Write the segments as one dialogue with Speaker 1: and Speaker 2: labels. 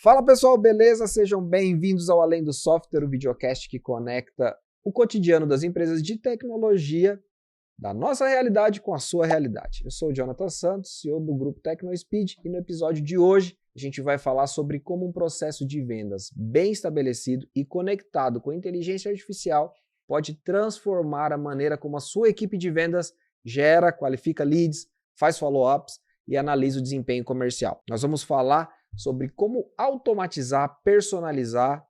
Speaker 1: Fala pessoal, beleza? Sejam bem-vindos ao Além do Software, o videocast que conecta o cotidiano das empresas de tecnologia da nossa realidade com a sua realidade. Eu sou o Jonathan Santos, CEO do grupo TecnoSpeed, e no episódio de hoje a gente vai falar sobre como um processo de vendas bem estabelecido e conectado com inteligência artificial pode transformar a maneira como a sua equipe de vendas gera, qualifica leads, faz follow-ups e analisa o desempenho comercial. Nós vamos falar sobre como automatizar, personalizar,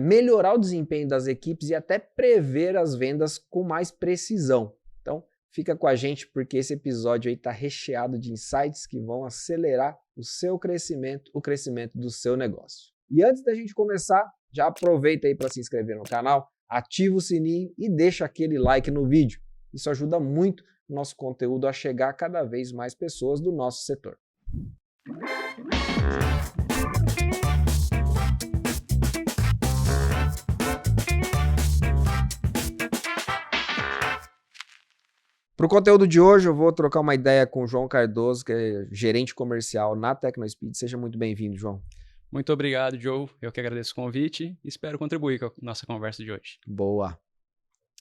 Speaker 1: melhorar o desempenho das equipes e até prever as vendas com mais precisão. Então, fica com a gente porque esse episódio aí está recheado de insights que vão acelerar o seu crescimento, o crescimento do seu negócio. E antes da gente começar, já aproveita aí para se inscrever no canal, ativa o sininho e deixa aquele like no vídeo. Isso ajuda muito o nosso conteúdo a chegar a cada vez mais pessoas do nosso setor. Para o conteúdo de hoje, eu vou trocar uma ideia com o João Cardoso, que é gerente comercial na TecnoSpeed. Seja muito bem-vindo, João.
Speaker 2: Muito obrigado, Joe. Eu que agradeço o convite e espero contribuir com a nossa conversa de hoje.
Speaker 1: Boa.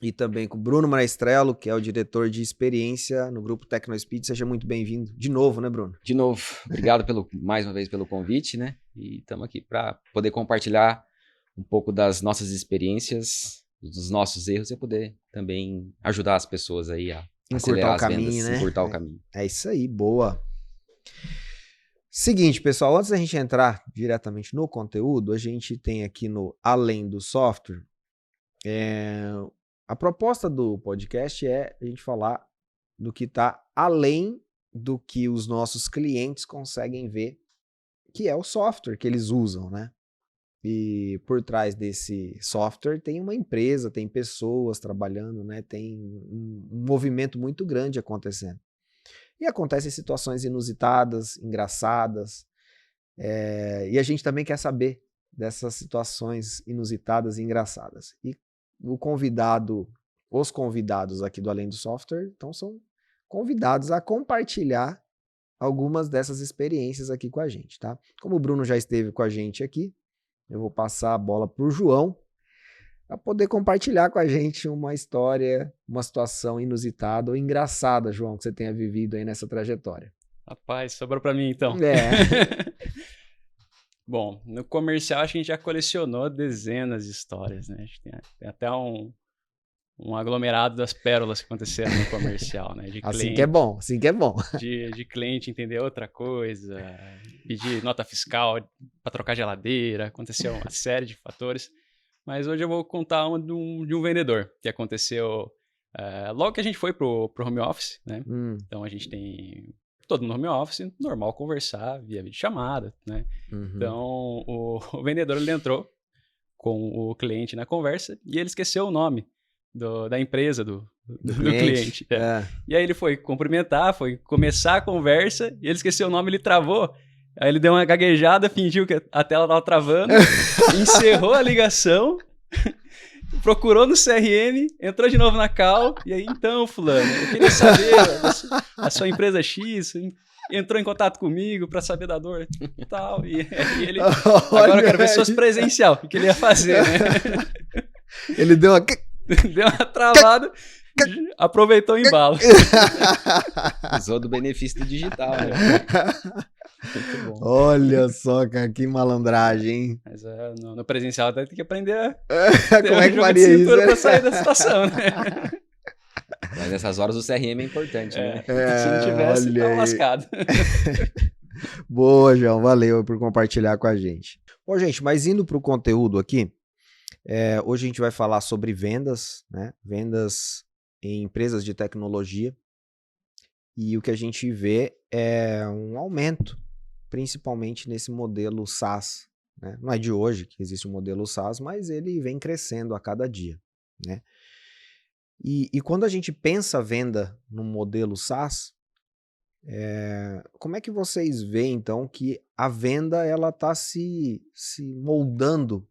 Speaker 1: E também com o Bruno Maestrello, que é o diretor de experiência no grupo TecnoSpeed. Seja muito bem-vindo. De novo, né, Bruno?
Speaker 3: De novo. Obrigado mais uma vez pelo convite, né? E estamos aqui para poder compartilhar um pouco das nossas experiências, dos nossos erros e poder também ajudar as pessoas aí a acelerar as vendas, né? Encurtar o caminho.
Speaker 1: É isso aí, boa. Seguinte, pessoal, antes da gente entrar diretamente no conteúdo, a gente tem aqui no Além do Software, a proposta do podcast é a gente falar do que está além do que os nossos clientes conseguem ver, que é o software que eles usam, né? E por trás desse software tem uma empresa, tem pessoas trabalhando, né? Tem um movimento muito grande acontecendo. E acontecem situações inusitadas, engraçadas, e a gente também quer saber dessas situações inusitadas e engraçadas. E os convidados aqui do Além do Software, então são convidados a compartilhar algumas dessas experiências aqui com a gente, tá? Como o Bruno já esteve com a gente aqui, eu vou passar a bola para o João para poder compartilhar com a gente uma história, uma situação inusitada ou engraçada, João, que você tenha vivido aí nessa trajetória.
Speaker 2: Rapaz, sobrou para mim então. Bom, no comercial acho que a gente já colecionou dezenas de histórias, né? Acho que tem até um aglomerado das pérolas que aconteceram no comercial, né? De
Speaker 1: assim
Speaker 2: cliente,
Speaker 1: que é bom, assim que é bom.
Speaker 2: De cliente entender outra coisa, pedir nota fiscal para trocar geladeira, aconteceu uma série de fatores. Mas hoje eu vou contar uma de um vendedor que aconteceu logo que a gente foi pro home office, né? Então a gente tem todo no home office, normal conversar via videochamada, né? Então o vendedor ele entrou com o cliente na conversa e ele esqueceu o nome da empresa do cliente. E aí ele foi cumprimentar, foi começar a conversa e ele esqueceu o nome, ele travou. Aí ele deu uma gaguejada, fingiu que a tela estava travando, encerrou a ligação, procurou no CRM, entrou de novo na call, e aí, então, fulano, eu queria saber, a sua empresa X entrou em contato comigo para saber da dor e tal, e ele, agora eu quero ver se fosse presencial, o que ele ia fazer, né?
Speaker 1: Ele deu
Speaker 2: uma travada, aproveitou o embalo.
Speaker 3: Usou do benefício do digital, né?
Speaker 2: Muito bom.
Speaker 1: Olha só, cara, que malandragem, hein?
Speaker 2: Mas no presencial tem que aprender a
Speaker 1: como é que faria isso
Speaker 2: para sair da situação, né?
Speaker 3: Mas nessas horas o CRM é importante, né?
Speaker 2: Se não tivesse, tava lascado.
Speaker 1: Boa, João, valeu por compartilhar com a gente. Bom, gente, mas indo para o conteúdo aqui, hoje a gente vai falar sobre vendas, né? Vendas em empresas de tecnologia. E o que a gente vê é um aumento, principalmente nesse modelo SaaS, né? Não é de hoje que existe um modelo SaaS, mas ele vem crescendo a cada dia, né? E quando a gente pensa a venda no modelo SaaS, como é que vocês veem, então, que a venda está se moldando,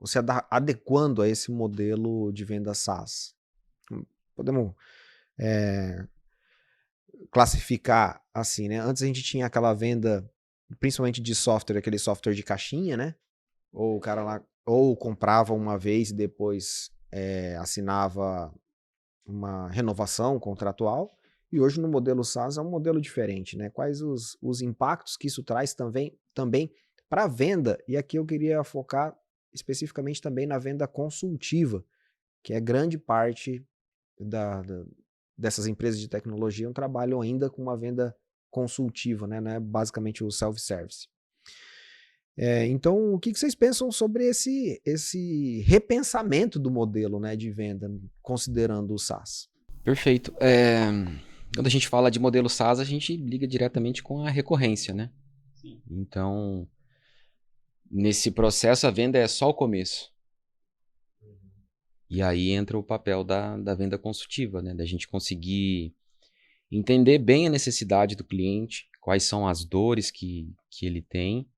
Speaker 1: ou se adequando a esse modelo de venda SaaS? Podemos classificar assim, né? Antes a gente tinha aquela venda principalmente de software, aquele software de caixinha, né? Ou o cara lá, ou comprava uma vez e depois assinava uma renovação contratual. E hoje no modelo SaaS é um modelo diferente, né? Quais os impactos que isso traz também para a venda? E aqui eu queria focar especificamente também na venda consultiva, que é grande parte dessas empresas de tecnologia trabalham ainda com uma venda consultiva, né? Não é basicamente o self-service. Então, o que vocês pensam sobre esse repensamento do modelo, né, de venda, considerando o SaaS?
Speaker 3: Perfeito. Quando a gente fala de modelo SaaS, a gente liga diretamente com a recorrência, né?
Speaker 2: Sim.
Speaker 3: Então, nesse processo, a venda é só o começo. E aí entra o papel da venda consultiva, né? Da gente conseguir entender bem a necessidade do cliente, quais são as dores que ele tem.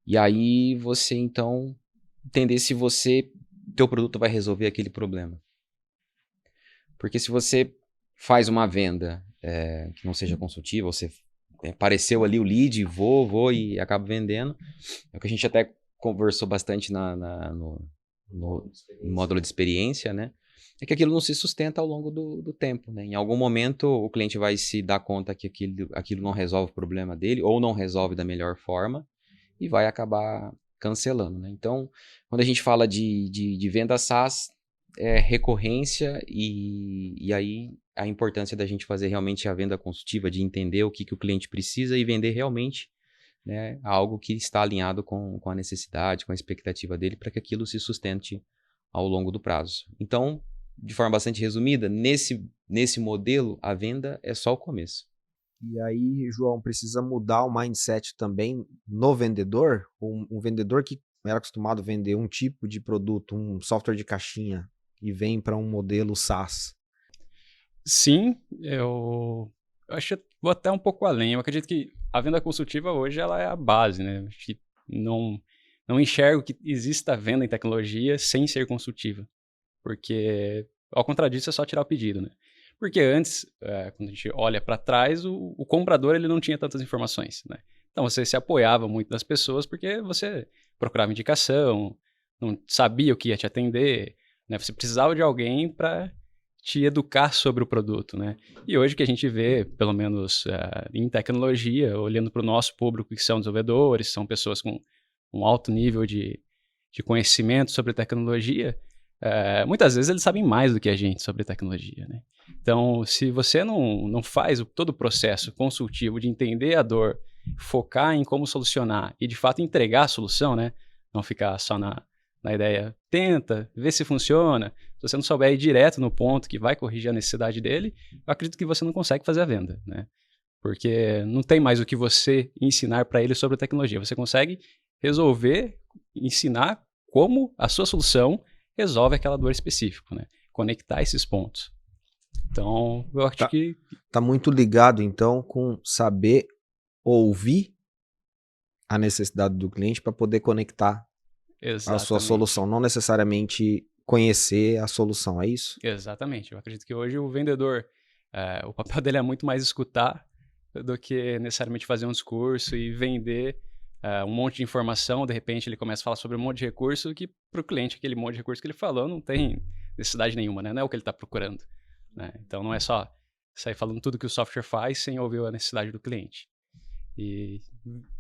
Speaker 3: E aí você, então, entender se teu produto vai resolver aquele problema. Porque se você faz uma venda que não seja consultiva, você apareceu ali o lead, vou e acaba vendendo, é o que a gente até conversou bastante no módulo de experiência, né? É que aquilo não se sustenta ao longo do tempo, né? Em algum momento o cliente vai se dar conta que aquilo não resolve o problema dele ou não resolve da melhor forma e vai acabar cancelando, né? Então, quando a gente fala de venda SaaS, é recorrência e aí a importância da gente fazer realmente a venda consultiva, de entender o que o cliente precisa e vender realmente, né, algo que está alinhado com a necessidade, com a expectativa dele, para que aquilo se sustente ao longo do prazo. Então, de forma bastante resumida, nesse modelo, a venda é só o começo.
Speaker 1: E aí, João, precisa mudar o mindset também no vendedor? Um vendedor que era acostumado a vender um tipo de produto, um software de caixinha, e vem para um modelo SaaS.
Speaker 2: Sim, eu acho que vou até um pouco além. Eu acredito que a venda consultiva hoje ela é a base, né? Acho que não enxergo que exista venda em tecnologia sem ser consultiva. Porque, ao contrário disso, é só tirar o pedido, né? Porque antes, quando a gente olha para trás, o comprador ele não tinha tantas informações, né? Então você se apoiava muito nas pessoas porque você procurava indicação, não sabia o que ia te atender, né? Você precisava de alguém para te educar sobre o produto, né? E hoje que a gente vê, pelo menos em tecnologia, olhando para o nosso público que são desenvolvedores, são pessoas com um alto nível de conhecimento sobre tecnologia, muitas vezes eles sabem mais do que a gente sobre tecnologia, né? Então, se você não faz todo o processo consultivo de entender a dor, focar em como solucionar e, de fato, entregar a solução, né? Não ficar só na ideia, tenta, vê se funciona. Se você não souber ir direto no ponto que vai corrigir a necessidade dele, eu acredito que você não consegue fazer a venda, né? Porque não tem mais o que você ensinar para ele sobre a tecnologia. Você consegue resolver, ensinar como a sua solução resolve aquela dor específica, né? Conectar esses pontos. Então, eu acho que...
Speaker 1: Tá muito ligado, então, com saber ouvir a necessidade do cliente para poder conectar a sua solução, não necessariamente conhecer a solução, é isso?
Speaker 2: Exatamente. Eu acredito que hoje o vendedor, o papel dele é muito mais escutar do que necessariamente fazer um discurso e vender um monte de informação. De repente ele começa a falar sobre um monte de recurso que para o cliente aquele monte de recurso que ele falou não tem necessidade nenhuma, né? Não é o que ele está procurando, né? Então não é só sair falando tudo que o software faz sem ouvir a necessidade do cliente. E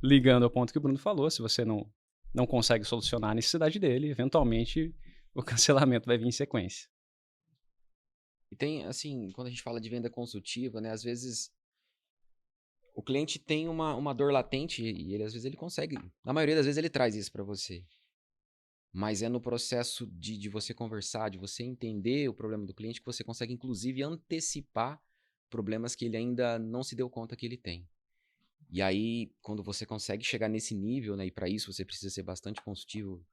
Speaker 2: ligando ao ponto que o Bruno falou, se você não consegue solucionar a necessidade dele, eventualmente o cancelamento vai vir em sequência.
Speaker 3: E tem, assim, quando a gente fala de venda consultiva, né, às vezes o cliente tem uma dor latente e às vezes ele consegue, na maioria das vezes ele traz isso para você. Mas é no processo de você conversar, de você entender o problema do cliente que você consegue, inclusive, antecipar problemas que ele ainda não se deu conta que ele tem. E aí, quando você consegue chegar nesse nível, né, e para isso você precisa ser bastante consultivo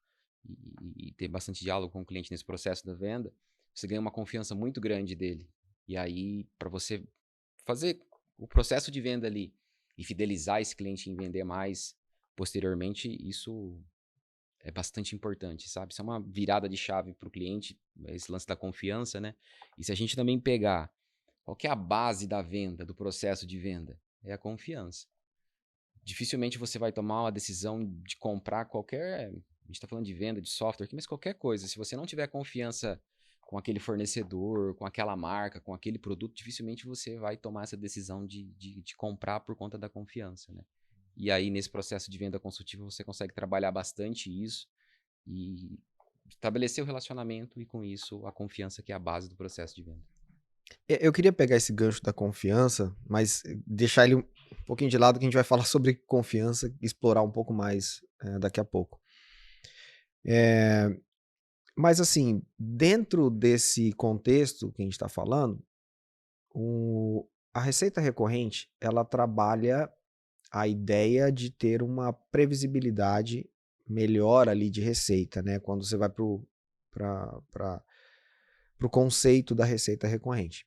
Speaker 3: e ter bastante diálogo com o cliente nesse processo da venda, você ganha uma confiança muito grande dele. E aí, para você fazer o processo de venda ali e fidelizar esse cliente em vender mais posteriormente, isso é bastante importante, sabe? Isso é uma virada de chave para o cliente, esse lance da confiança, né? E se a gente também pegar qual que é a base da venda, do processo de venda? É a confiança. dificilmente você vai tomar uma decisão de comprar qualquer... A gente está falando de venda, de software aqui, mas qualquer coisa. Se você não tiver confiança com aquele fornecedor, com aquela marca, com aquele produto, dificilmente você vai tomar essa decisão de comprar por conta da confiança, né? E aí, nesse processo de venda consultiva, você consegue trabalhar bastante isso e estabelecer o relacionamento e, com isso, a confiança que é a base do processo de venda.
Speaker 1: Eu queria pegar esse gancho da confiança, mas deixar ele um pouquinho de lado, que a gente vai falar sobre confiança e explorar um pouco mais daqui a pouco. Mas assim, dentro desse contexto que a gente está falando, a receita recorrente, ela trabalha a ideia de ter uma previsibilidade melhor ali de receita, né? Quando você vai para o conceito da receita recorrente.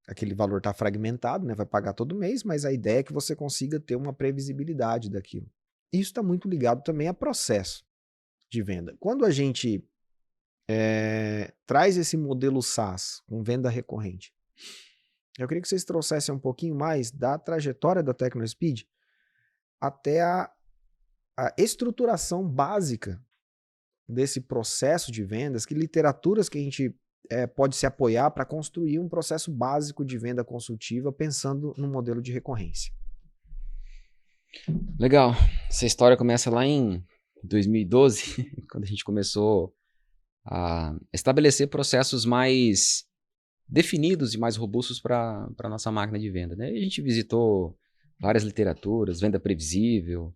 Speaker 1: Aquele valor está fragmentado, né? Vai pagar todo mês, mas a ideia é que você consiga ter uma previsibilidade daquilo. Isso está muito ligado também a processo de venda. Quando a gente traz esse modelo SaaS com venda recorrente, eu queria que vocês trouxessem um pouquinho mais da trajetória da TecnoSpeed até a estruturação básica desse processo de vendas, que literaturas que a gente pode se apoiar para construir um processo básico de venda consultiva pensando no modelo de recorrência.
Speaker 3: Legal. Essa história começa lá em 2012, quando a gente começou a estabelecer processos mais definidos e mais robustos para a nossa máquina de venda, né? E a gente visitou várias literaturas, venda previsível,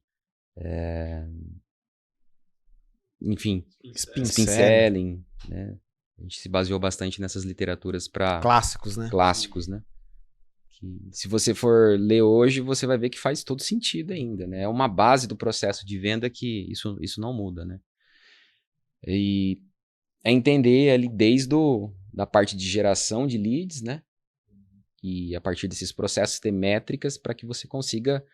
Speaker 3: enfim, spin selling, né? A gente se baseou bastante nessas literaturas para...
Speaker 1: Clássicos, né?
Speaker 3: Clássicos, né? Que, se você for ler hoje, você vai ver que faz todo sentido ainda, né? É uma base do processo de venda que isso não muda, né? E é entender ali desde da parte de geração de leads, né? E a partir desses processos ter métricas para que você consiga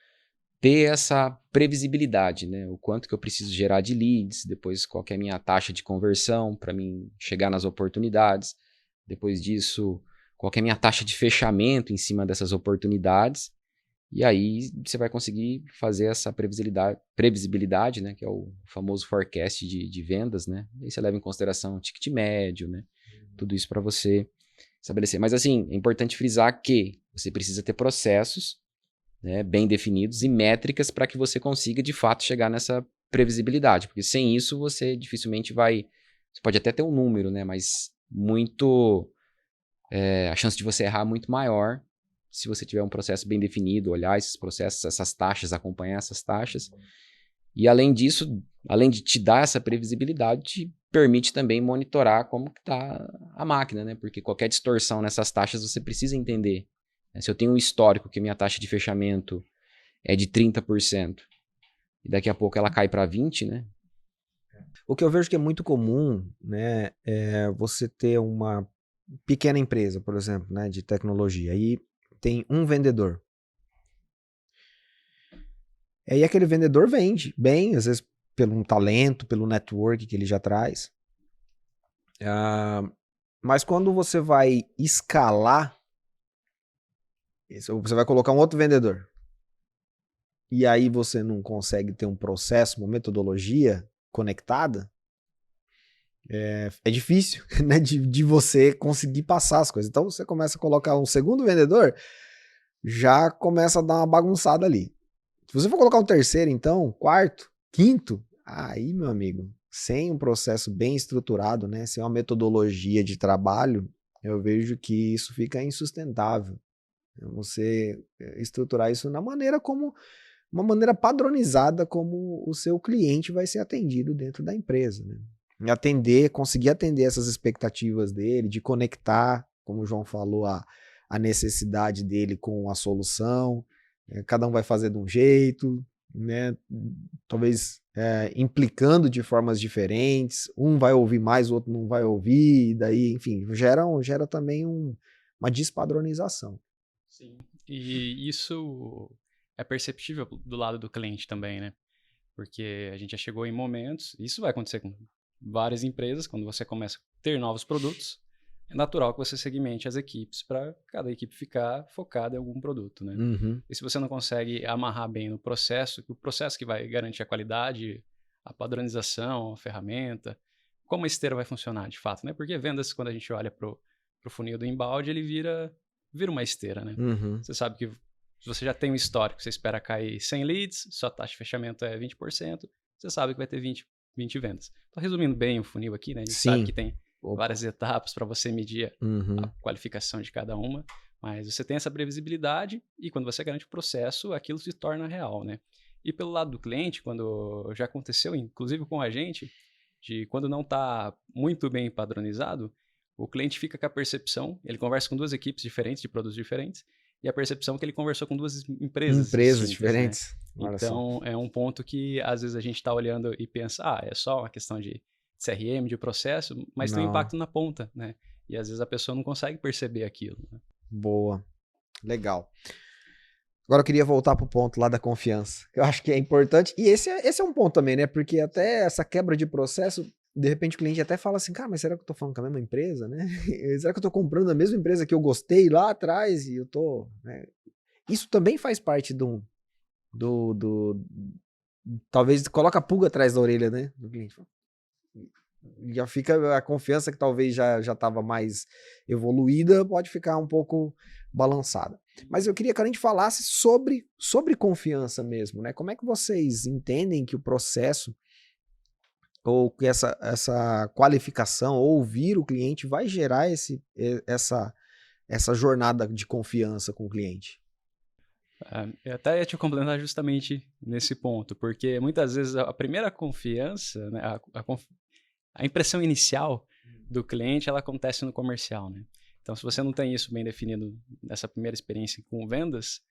Speaker 3: ter essa previsibilidade, né? O quanto que eu preciso gerar de leads, depois qual que é a minha taxa de conversão para mim chegar nas oportunidades, depois disso, qual que é a minha taxa de fechamento em cima dessas oportunidades, e aí você vai conseguir fazer essa previsibilidade, né? Que é o famoso forecast de vendas, né? E aí você leva em consideração o ticket médio, né? Tudo isso para você estabelecer. Mas assim, é importante frisar que você precisa ter processos, né, bem definidos e métricas para que você consiga de fato chegar nessa previsibilidade, porque sem isso você dificilmente vai... Você pode até ter um número, né, mas a chance de você errar é muito maior se você tiver um processo bem definido, olhar esses processos, essas taxas, acompanhar essas taxas. E além disso, além de te dar essa previsibilidade, te permite também monitorar como está a máquina, né? Porque qualquer distorção nessas taxas você precisa entender. Se eu tenho um histórico que minha taxa de fechamento é de 30% e daqui a pouco ela cai para 20%, né?
Speaker 1: O que eu vejo que é muito comum, né, é você ter uma pequena empresa, por exemplo, né, de tecnologia, aí tem um vendedor. E aquele vendedor vende bem, às vezes pelo um talento, pelo network que ele já traz. Mas quando você vai escalar, você vai colocar um outro vendedor. E aí você não consegue ter um processo, uma metodologia conectada, é difícil, né, de você conseguir passar as coisas. Então você começa a colocar um segundo vendedor, já começa a dar uma bagunçada ali. Se você for colocar um terceiro, então, quarto, quinto, aí, meu amigo, sem um processo bem estruturado, né, sem uma metodologia de trabalho, eu vejo que isso fica insustentável. Você estruturar isso na maneira como uma maneira padronizada como o seu cliente vai ser atendido dentro da empresa, né? Conseguir atender essas expectativas dele, de conectar, como o João falou, a necessidade dele com a solução. Cada um vai fazer de um jeito, né? Talvez implicando de formas diferentes, um vai ouvir mais, o outro não vai ouvir, e daí, enfim, gera também uma despadronização.
Speaker 2: Sim. E isso é perceptível do lado do cliente também, né? Porque a gente já chegou em momentos, isso vai acontecer com várias empresas, quando você começa a ter novos produtos, é natural que você segmente as equipes para cada equipe ficar focada em algum produto, né?
Speaker 1: Uhum.
Speaker 2: E se você não consegue amarrar bem no processo, o processo que vai garantir a qualidade, a padronização, a ferramenta, como a esteira vai funcionar de fato, né? Porque vendas, quando a gente olha pro funil do inbound, ele vira uma esteira, né?
Speaker 1: Uhum.
Speaker 2: Você sabe que se você já tem um histórico, você espera cair 100 leads, sua taxa de fechamento é 20%, você sabe que vai ter 20 vendas. Então, resumindo bem o funil aqui, né? A gente sabe que tem várias etapas para você medir a qualificação de cada uma, mas você tem essa previsibilidade e quando você garante o processo, aquilo se torna real, né? E pelo lado do cliente, quando já aconteceu, inclusive com a gente, de quando não está muito bem padronizado, o cliente fica com a percepção, ele conversa com 2 equipes diferentes, de produtos diferentes, e a percepção é que ele conversou com 2 empresas
Speaker 1: diferentes.
Speaker 2: Né? Então, é um ponto que às vezes a gente está olhando e pensa, é só uma questão de CRM, de processo, mas tem um impacto na ponta, né? E às vezes a pessoa não consegue perceber aquilo. Né?
Speaker 1: Boa. Legal. Agora eu queria voltar pro ponto lá da confiança. Eu acho que é importante. E esse é um ponto também, né? Porque até essa quebra de processo, de repente o cliente até fala assim, cara, mas será que eu tô falando com a mesma empresa, né? Será que eu tô comprando a mesma empresa que eu gostei lá atrás e eu tô... Né? Isso também faz parte talvez coloca a pulga atrás da orelha, né? Do cliente. Já fica a confiança que talvez já estava mais evoluída, pode ficar um pouco balançada. Mas eu queria que a gente falasse sobre confiança mesmo, né? Como é que vocês entendem que o processo ou que essa qualificação ou ouvir o cliente vai gerar essa jornada de confiança com o cliente?
Speaker 2: Eu até ia te complementar justamente nesse ponto, porque muitas vezes a primeira confiança, né, a impressão inicial do cliente, ela acontece no comercial, né? Então, se você não tem isso bem definido nessa primeira experiência com vendas,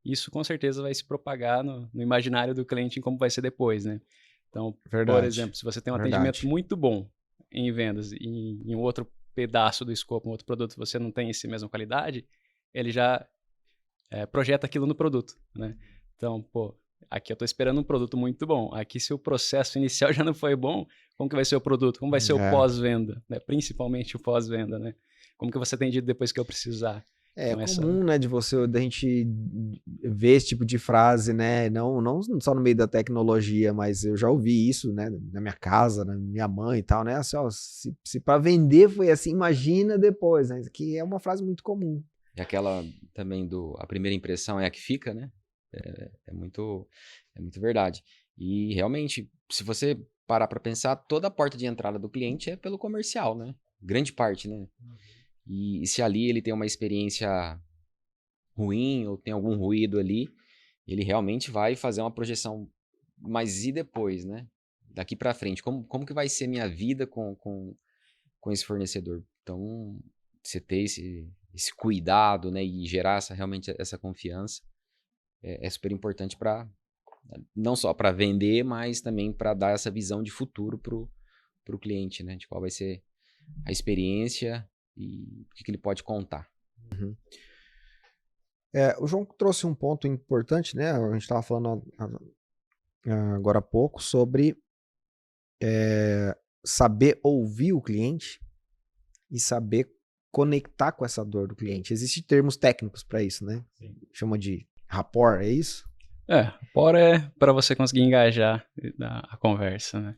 Speaker 2: isso com certeza vai se propagar no imaginário do cliente em como vai ser depois, né? Então, por exemplo, se você tem um atendimento muito bom em vendas e em um outro pedaço do escopo, um outro produto, você não tem essa mesma qualidade, ele já projeta aquilo no produto, né? Então, aqui eu estou esperando um produto muito bom. Aqui, se o processo inicial já não foi bom, como que vai ser o produto? Como vai ser o pós-venda? Né? Principalmente o pós-venda, né? Como que você atende depois que eu precisar?
Speaker 1: Então, comum, né, da gente ver esse tipo de frase, né, não só no meio da tecnologia, mas eu já ouvi isso, né, na minha casa, na minha mãe e tal, né, assim, ó, se para vender foi assim, imagina depois, né, que é uma frase muito comum.
Speaker 3: E aquela também a primeira impressão é a que fica, né, é muito verdade. E realmente, se você parar para pensar, toda a porta de entrada do cliente é pelo comercial, né, grande parte, né. E se ali ele tem uma experiência ruim ou tem algum ruído ali, ele realmente vai fazer uma projeção, mas e depois, né? Daqui para frente, como que vai ser minha vida com esse fornecedor? Então, você ter esse cuidado, né, e gerar realmente essa confiança é super importante não só para vender, mas também para dar essa visão de futuro pro cliente, né? De qual vai ser a experiência e o que ele pode contar.
Speaker 1: Uhum. O João trouxe um ponto importante, né? A gente estava falando agora há pouco sobre saber ouvir o cliente e saber conectar com essa dor do cliente. Existem termos técnicos para isso, né? Sim. Chama de rapport, é isso?
Speaker 2: Rapport é para você conseguir engajar a conversa, né?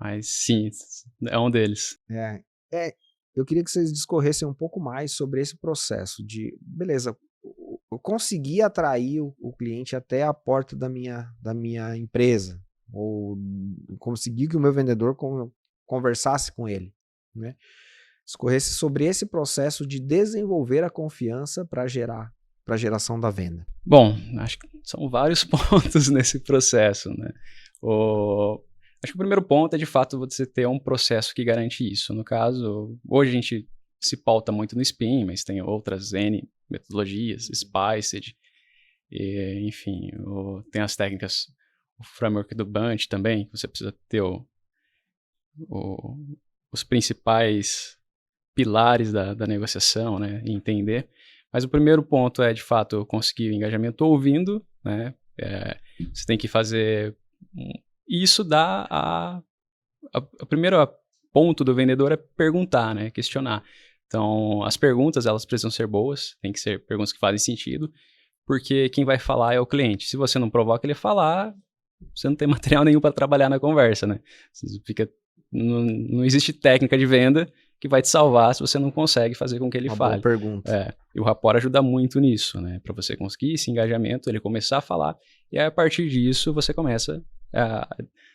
Speaker 2: Mas sim, é um deles.
Speaker 1: Eu queria que vocês discorressem um pouco mais sobre esse processo de, beleza, eu consegui atrair o cliente até a porta da minha empresa, ou consegui que o meu vendedor conversasse com ele, né? Discorresse sobre esse processo de desenvolver a confiança para a geração da venda.
Speaker 2: Bom, acho que são vários pontos nesse processo, né? Acho que o primeiro ponto é, de fato, você ter um processo que garante isso. No caso, hoje a gente se pauta muito no SPIN, mas tem outras N metodologias, Spiced, enfim, tem as técnicas, o framework do Bunch também, que você precisa ter os principais pilares da negociação, né, e entender. Mas o primeiro ponto é, de fato, conseguir o engajamento ouvindo, né? Você tem que fazer... E isso dá a primeira ponto do vendedor é perguntar, né? Questionar. Então, as perguntas, elas precisam ser boas, tem que ser perguntas que fazem sentido, porque quem vai falar é o cliente. Se você não provoca ele a falar, você não tem material nenhum para trabalhar na conversa, né? Não existe técnica de venda que vai te salvar se você não consegue fazer com que ele fale.
Speaker 1: Uma boa pergunta.
Speaker 2: E o rapport ajuda muito nisso, né? Para você conseguir esse engajamento, ele começar a falar, e aí a partir disso você começa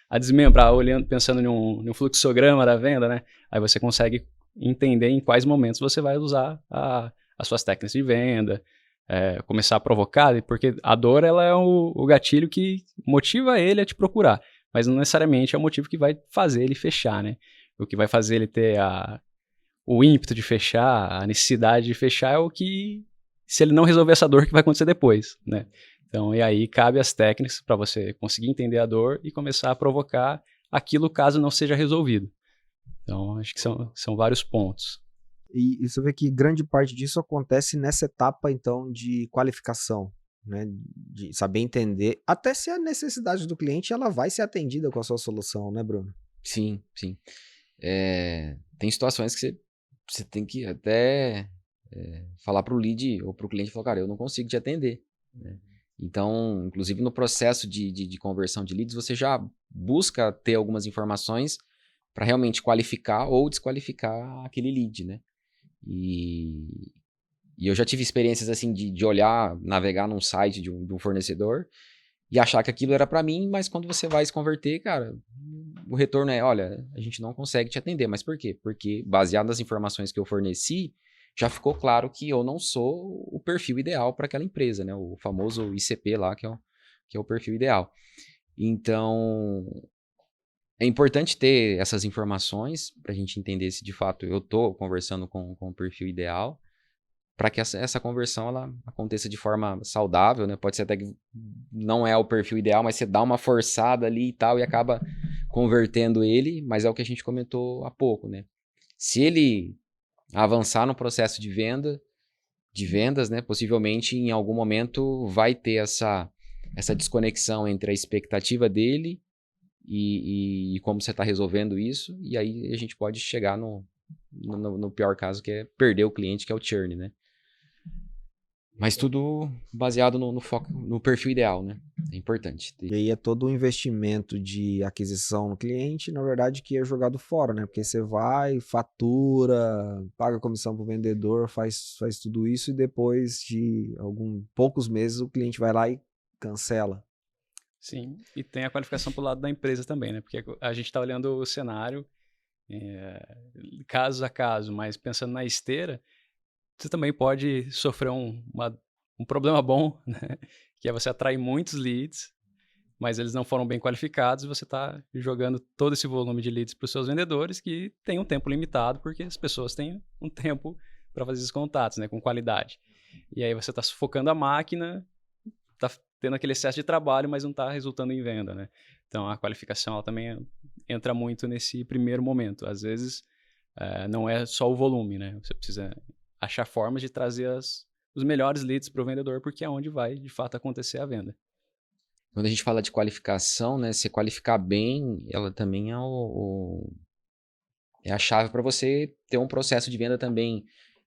Speaker 2: a desmembrar, olhando, pensando em um fluxograma da venda, né? Aí você consegue entender em quais momentos você vai usar as suas técnicas de venda, começar a provocar, porque a dor ela é o gatilho que motiva ele a te procurar, mas não necessariamente é o motivo que vai fazer ele fechar, né? O que vai fazer ele ter o ímpeto de fechar, a necessidade de fechar é o que, se ele não resolver essa dor, que vai acontecer depois, né? Então, e aí cabe as técnicas para você conseguir entender a dor e começar a provocar aquilo caso não seja resolvido. Então, acho que são vários pontos.
Speaker 1: E você vê que grande parte disso acontece nessa etapa, então, de qualificação, né? De saber entender, até se a necessidade do cliente ela vai ser atendida com a sua solução, né, Bruno?
Speaker 3: Sim, sim. Tem situações que você tem que até falar para o lead ou para o cliente, falar, cara, eu não consigo te atender, né? Então, inclusive no processo de conversão de leads, você já busca ter algumas informações para realmente qualificar ou desqualificar aquele lead, né? E eu já tive experiências assim de olhar, navegar num site de um fornecedor e achar que aquilo era para mim, mas quando você vai se converter, cara, o retorno é, olha, a gente não consegue te atender. Mas por quê? Porque baseado nas informações que eu forneci, já ficou claro que eu não sou o perfil ideal para aquela empresa, né? O famoso ICP lá, que é o perfil ideal. Então, é importante ter essas informações para a gente entender se de fato eu estou conversando com o perfil ideal, para que essa conversão ela aconteça de forma saudável, né? Pode ser até que não é o perfil ideal, mas você dá uma forçada ali e tal e acaba convertendo ele, mas é o que a gente comentou há pouco, né? Se ele avançar no processo de vendas, né? Possivelmente em algum momento vai ter essa desconexão entre a expectativa dele e como você está resolvendo isso, e aí a gente pode chegar no pior caso, que é perder o cliente, que é o churn, né? Mas tudo baseado no foco, no perfil ideal, né? É importante.
Speaker 1: E aí é todo o investimento de aquisição no cliente, na verdade, que é jogado fora, né? Porque você vai, fatura, paga comissão para o vendedor, faz tudo isso e depois de poucos meses o cliente vai lá e cancela.
Speaker 2: Sim, e tem a qualificação pro lado da empresa também, né? Porque a gente está olhando o cenário caso a caso, mas pensando na esteira, você também pode sofrer um problema bom, né? Que é você atrair muitos leads, mas eles não foram bem qualificados e você está jogando todo esse volume de leads para os seus vendedores que tem um tempo limitado, porque as pessoas têm um tempo para fazer esses contatos, né? Com qualidade. E aí você está sufocando a máquina, está tendo aquele excesso de trabalho, mas não está resultando em venda, né? Então, a qualificação ela também entra muito nesse primeiro momento. Às vezes, não é só o volume, né? Você precisa achar formas de trazer os melhores leads para o vendedor, porque é onde vai, de fato, acontecer a venda.
Speaker 3: Quando a gente fala de qualificação, né? Se qualificar bem, ela também é a chave para você ter um processo de venda também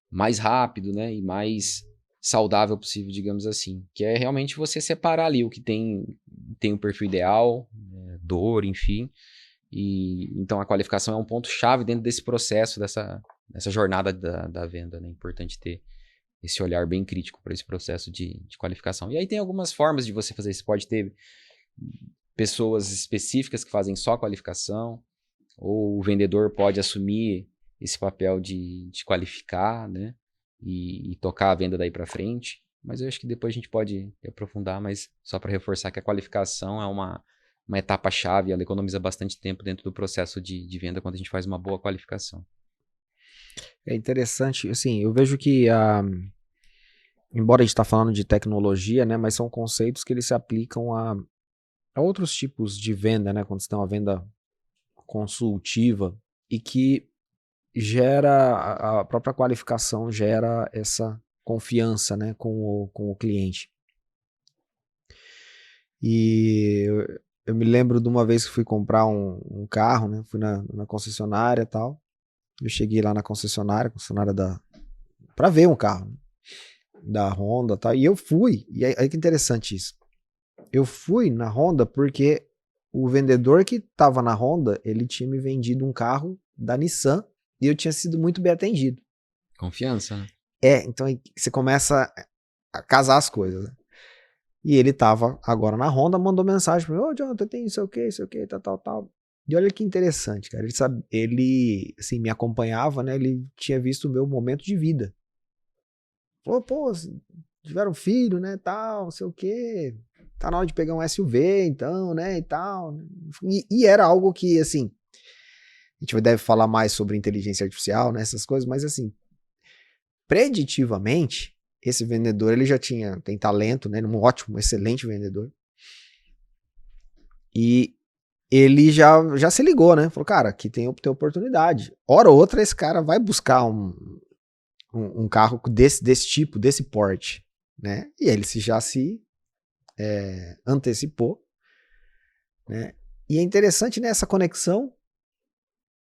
Speaker 3: mais rápido, né? E mais saudável possível, digamos assim. Que é realmente você separar ali o que tem um perfil ideal, dor, enfim. E então a qualificação é um ponto-chave dentro desse processo, dessa jornada da venda, né? É importante ter esse olhar bem crítico para esse processo de qualificação. E aí tem algumas formas de você fazer isso. Você pode ter pessoas específicas que fazem só qualificação, ou o vendedor pode assumir esse papel de qualificar, né? E tocar a venda daí para frente. Mas eu acho que depois a gente pode aprofundar, mas só para reforçar que a qualificação é uma etapa-chave, ela economiza bastante tempo dentro do processo de venda quando a gente faz uma boa qualificação.
Speaker 1: É interessante, assim, eu vejo que, embora a gente está falando de tecnologia, né, mas são conceitos que eles se aplicam a outros tipos de venda, né, quando você tem uma venda consultiva e que gera, a própria qualificação gera essa confiança, né, com o cliente. E eu me lembro de uma vez que fui comprar um carro, né? Fui na concessionária e tal. Eu cheguei lá na concessionária pra ver um carro, né? Da Honda e tal. E eu fui, e aí que interessante isso. Eu fui na Honda porque o vendedor que tava na Honda, ele tinha me vendido um carro da Nissan e eu tinha sido muito bem atendido.
Speaker 3: Confiança, né?
Speaker 1: Então aí você começa a casar as coisas, né? E ele tava agora na Honda, mandou mensagem pra mim, ô Jonathan, tem isso aqui, tal. E olha que interessante, cara, ele assim, me acompanhava, né, ele tinha visto o meu momento de vida. Falou, pô, tiveram filho, né, tal, não sei o quê, tá na hora de pegar um SUV, então, né, e tal. E era algo que, assim, a gente deve falar mais sobre inteligência artificial, né, essas coisas, mas assim, preditivamente, esse vendedor, ele já tem talento, né? Um ótimo, excelente vendedor. E ele já se ligou, né? Falou, cara, aqui tem oportunidade. Hora ou outra, esse cara vai buscar um carro desse tipo, desse porte, né? E ele já se antecipou, né? E é interessante, né, essa conexão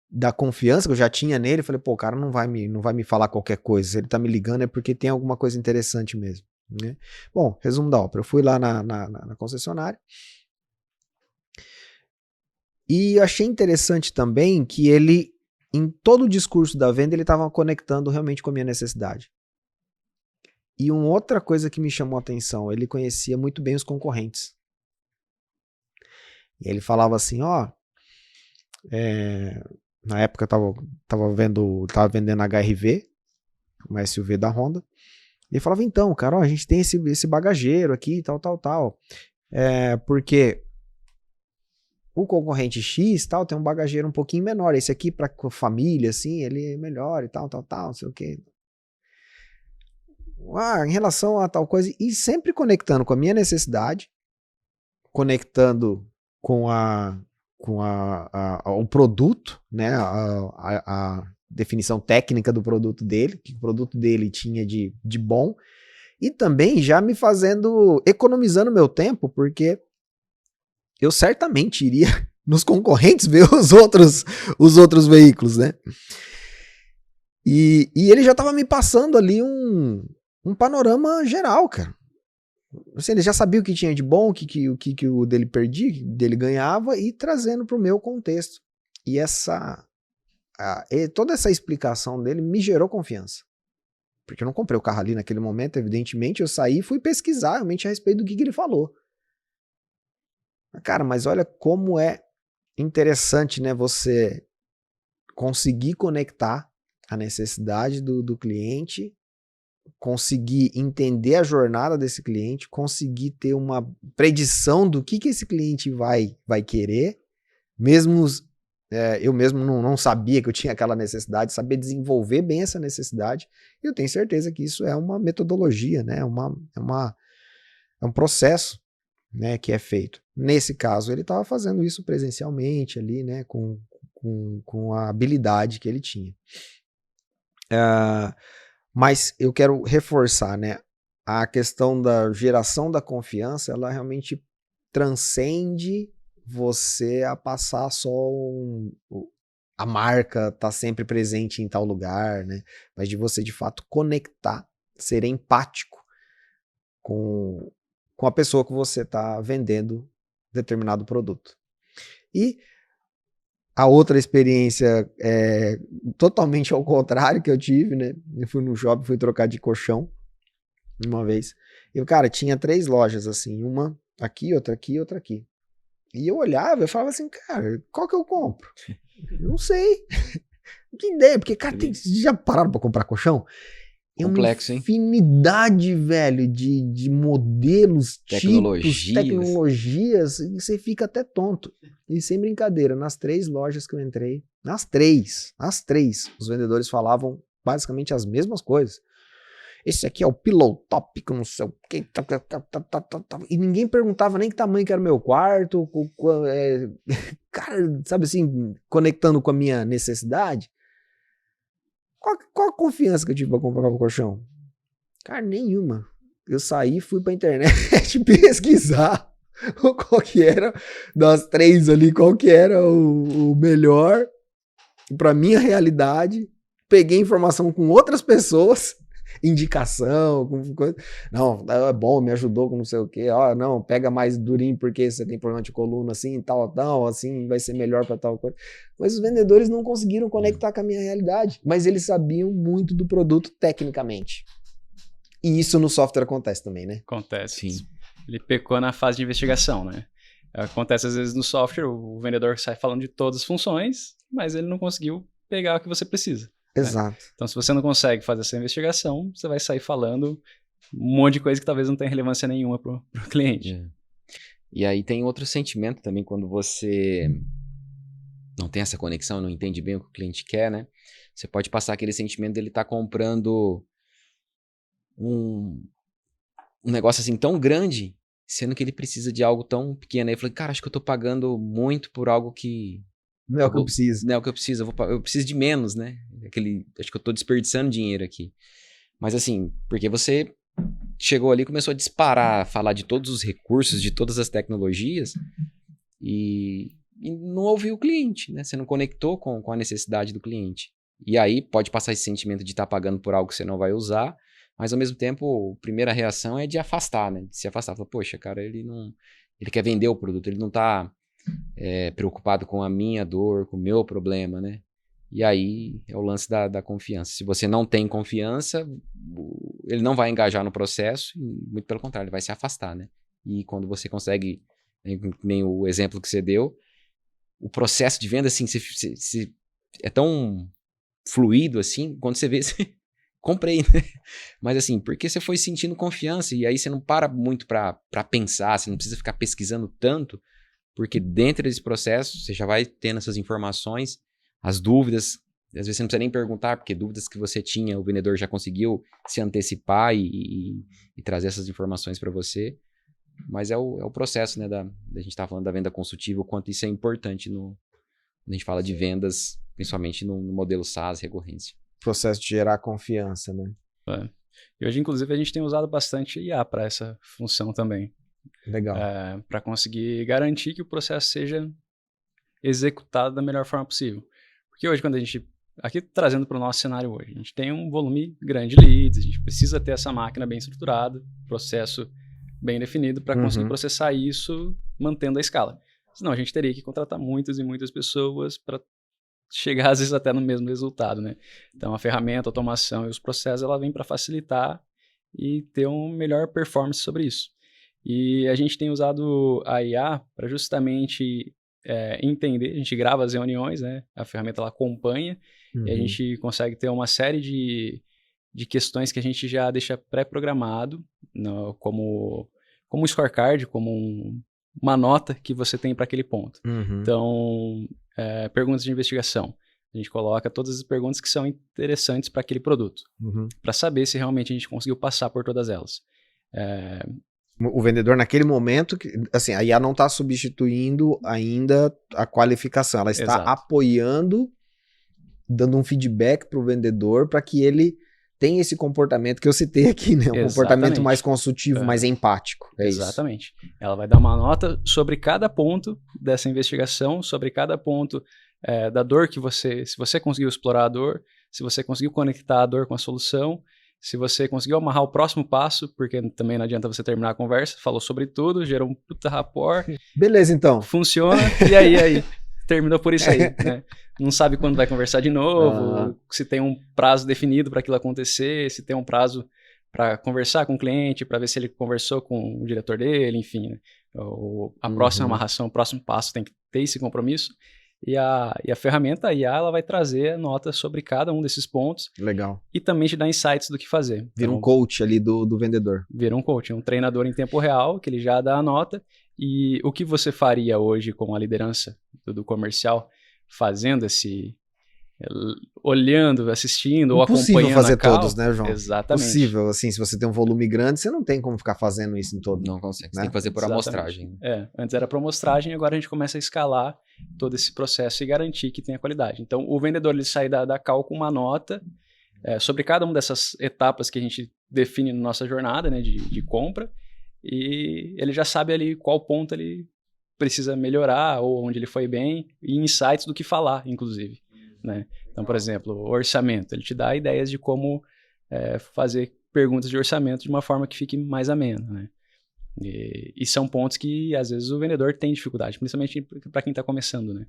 Speaker 1: da confiança que eu já tinha nele. Falei, pô, o cara não vai me falar qualquer coisa. Se ele tá me ligando é porque tem alguma coisa interessante mesmo, né? Bom, resumo da ópera. Eu fui lá na concessionária e achei interessante também que ele, em todo o discurso da venda, ele estava conectando realmente com a minha necessidade. E uma outra coisa que me chamou a atenção, ele conhecia muito bem os concorrentes. E ele falava assim, ó, na época eu tava vendendo HR-V, uma SUV da Honda. E ele falava, então, cara, ó, a gente tem esse bagageiro aqui, tal. Porque o concorrente X, tal, tem um bagageiro um pouquinho menor. Esse aqui pra família, assim, ele é melhor e tal, não sei o quê. Em relação a tal coisa, e sempre conectando com a minha necessidade, conectando com o produto, né, a definição técnica do produto dele, que o produto dele tinha de bom, e também já me economizando meu tempo, porque eu certamente iria nos concorrentes ver os outros veículos, né? E ele já estava me passando ali um panorama geral, cara. Assim, ele já sabia o que tinha de bom, o que o dele perdia, o que dele ganhava, e trazendo para o meu contexto. E toda essa explicação dele me gerou confiança. Porque eu não comprei o carro ali naquele momento, evidentemente, eu saí e fui pesquisar realmente a respeito do que ele falou. Cara, mas olha como é interessante, né, você conseguir conectar a necessidade do cliente, conseguir entender a jornada desse cliente, conseguir ter uma predição do que esse cliente vai querer, mesmo eu mesmo não sabia que eu tinha aquela necessidade, saber desenvolver bem essa necessidade. E eu tenho certeza que isso é uma metodologia, né? É um processo, né, que é feito. Nesse caso, ele estava fazendo isso presencialmente ali, né, com a habilidade que ele tinha. Mas eu quero reforçar, né, a questão da geração da confiança, ela realmente transcende você a passar só a marca tá sempre presente em tal lugar, né, mas de você de fato conectar, ser empático com a pessoa que você está vendendo determinado produto. E a outra experiência é totalmente ao contrário que eu tive, né? Eu fui no shopping, fui trocar de colchão uma vez. E, cara, tinha 3 lojas, assim, uma aqui, outra aqui e outra aqui. E eu olhava e falava assim, cara, qual que eu compro? Eu não sei. Que ideia, porque, cara, já pararam pra comprar colchão?
Speaker 3: Complexo,
Speaker 1: é uma infinidade, velho, de modelos, tipos, tecnologias, e você fica até tonto. E sem brincadeira, nas 3 lojas que eu entrei, nas três, os vendedores falavam basicamente as mesmas coisas. Esse aqui é o Pillow Top, que não sei o que, e ninguém perguntava nem que tamanho que era o meu quarto, cara, sabe assim, conectando com a minha necessidade. Qual a confiança que eu tive pra comprar o colchão? Cara, nenhuma. Eu saí, fui pra internet pesquisar qual que era, das 3 ali, qual que era o melhor para minha realidade. Peguei informação com outras pessoas, indicação, com coisa. Não, é bom, me ajudou com não sei o quê. Ah, não, pega mais durinho porque você tem problema de coluna assim, tal, assim, vai ser melhor para tal coisa. Mas os vendedores não conseguiram conectar com a minha realidade, mas eles sabiam muito do produto tecnicamente. E isso no software acontece também, né?
Speaker 2: Acontece.
Speaker 3: Sim.
Speaker 2: Ele pecou na fase de investigação, né? Acontece às vezes no software, o vendedor sai falando de todas as funções, mas ele não conseguiu pegar o que você precisa.
Speaker 1: Exato.
Speaker 2: Né? Então, se você não consegue fazer essa investigação, você vai sair falando um monte de coisa que talvez não tenha relevância nenhuma pro cliente.
Speaker 3: É. E aí tem outro sentimento também, quando você não tem essa conexão, não entende bem o que o cliente quer, né? Você pode passar aquele sentimento dele estar comprando um negócio assim tão grande, sendo que ele precisa de algo tão pequeno. Aí eu falei, cara, acho que eu tô pagando muito por algo que
Speaker 1: Não é o que eu preciso.
Speaker 3: não é o que eu preciso. Eu preciso de menos, né? Acho que eu tô desperdiçando dinheiro aqui. Mas assim, porque você chegou ali e começou a disparar, falar de todos os recursos, de todas as tecnologias e não ouviu o cliente, né? Você não conectou com a necessidade do cliente. E aí pode passar esse sentimento de estar pagando por algo que você não vai usar, mas ao mesmo tempo, a primeira reação é de afastar, né? De se afastar. Fala, poxa, cara, ele quer vender o produto, ele não tá preocupado com a minha dor, com o meu problema, né? E aí é o lance da confiança. Se você não tem confiança, ele não vai engajar no processo, muito pelo contrário, ele vai se afastar, né? E quando você consegue, nem o exemplo que você deu, o processo de venda, assim, é tão fluido, assim, quando você vê, você comprei, né? Mas assim, porque você foi sentindo confiança, e aí você não para muito para pensar, você não precisa ficar pesquisando tanto, porque dentro desse processo, você já vai tendo essas informações, as dúvidas, às vezes você não precisa nem perguntar, porque dúvidas que você tinha, o vendedor já conseguiu se antecipar e trazer essas informações para você. Mas é o processo, né, da gente estar falando da venda consultiva, o quanto isso é importante quando a gente fala de vendas, principalmente no modelo SaaS, recorrência.
Speaker 1: Processo de gerar confiança, né?
Speaker 2: E hoje, inclusive, a gente tem usado bastante IA para essa função também.
Speaker 1: Legal.
Speaker 2: Para conseguir garantir que o processo seja executado da melhor forma possível. Porque hoje, quando a gente... Aqui, trazendo para o nosso cenário hoje, a gente tem um volume grande de leads, a gente precisa ter essa máquina bem estruturada, processo bem definido para conseguir processar isso mantendo a escala. Senão, a gente teria que contratar muitas e muitas pessoas para chegar, às vezes, até no mesmo resultado, né? Então, a ferramenta, a automação e os processos, ela vem para facilitar e ter uma melhor performance sobre isso. E a gente tem usado a IA para justamente entender, a gente grava as reuniões, né? A ferramenta ela acompanha e a gente consegue ter uma série de questões que a gente já deixa pré-programado como um scorecard, como uma nota que você tem para aquele ponto. Então, perguntas de investigação. A gente coloca todas as perguntas que são interessantes para aquele produto, para saber se realmente a gente conseguiu passar por todas elas.
Speaker 1: O vendedor, naquele momento, assim, a IA não está substituindo ainda a qualificação, ela está apoiando, dando um feedback para o vendedor para que ele tenha esse comportamento que eu citei aqui, né? Um comportamento mais consultivo, mais empático.
Speaker 2: Exatamente. Isso. Ela vai dar uma nota sobre cada ponto dessa investigação, sobre cada ponto da dor que se você conseguiu explorar a dor, se você conseguiu conectar a dor com a solução, se você conseguiu amarrar o próximo passo, porque também não adianta você terminar a conversa, falou sobre tudo, gerou um puta rapport.
Speaker 1: Beleza, então.
Speaker 2: Funciona, e aí? Terminou por isso aí, né? Não sabe quando vai conversar de novo, se tem um prazo definido para aquilo acontecer, se tem um prazo para conversar com o cliente, para ver se ele conversou com o diretor dele, enfim, né? A próxima amarração, o próximo passo tem que ter esse compromisso. E a ferramenta, a IA, ela vai trazer notas sobre cada um desses pontos.
Speaker 1: Legal.
Speaker 2: E também te dá insights do que fazer.
Speaker 1: Vira um coach ali do vendedor.
Speaker 2: Vira um coach, um treinador em tempo real, que ele já dá a nota. E o que você faria hoje com a liderança do comercial, fazendo olhando, assistindo ou acompanhando a call?
Speaker 1: Impossível fazer todos, né, João?
Speaker 2: Exatamente.
Speaker 1: Possível, assim, se você tem um volume grande, você não tem como ficar fazendo isso em todo.
Speaker 3: Não consegue, você
Speaker 1: né?
Speaker 3: tem que fazer por amostragem.
Speaker 2: Antes era por amostragem, agora a gente começa a escalar todo esse processo e garantir que tenha qualidade. Então, o vendedor ele sai da call com uma nota sobre cada uma dessas etapas que a gente define na nossa jornada, né, de compra, e ele já sabe ali qual ponto ele precisa melhorar ou onde ele foi bem e insights do que falar, inclusive, né? Então, por exemplo, o orçamento, ele te dá ideias de como fazer perguntas de orçamento de uma forma que fique mais amena, né? E são pontos que, às vezes, o vendedor tem dificuldade, principalmente para quem está começando, né?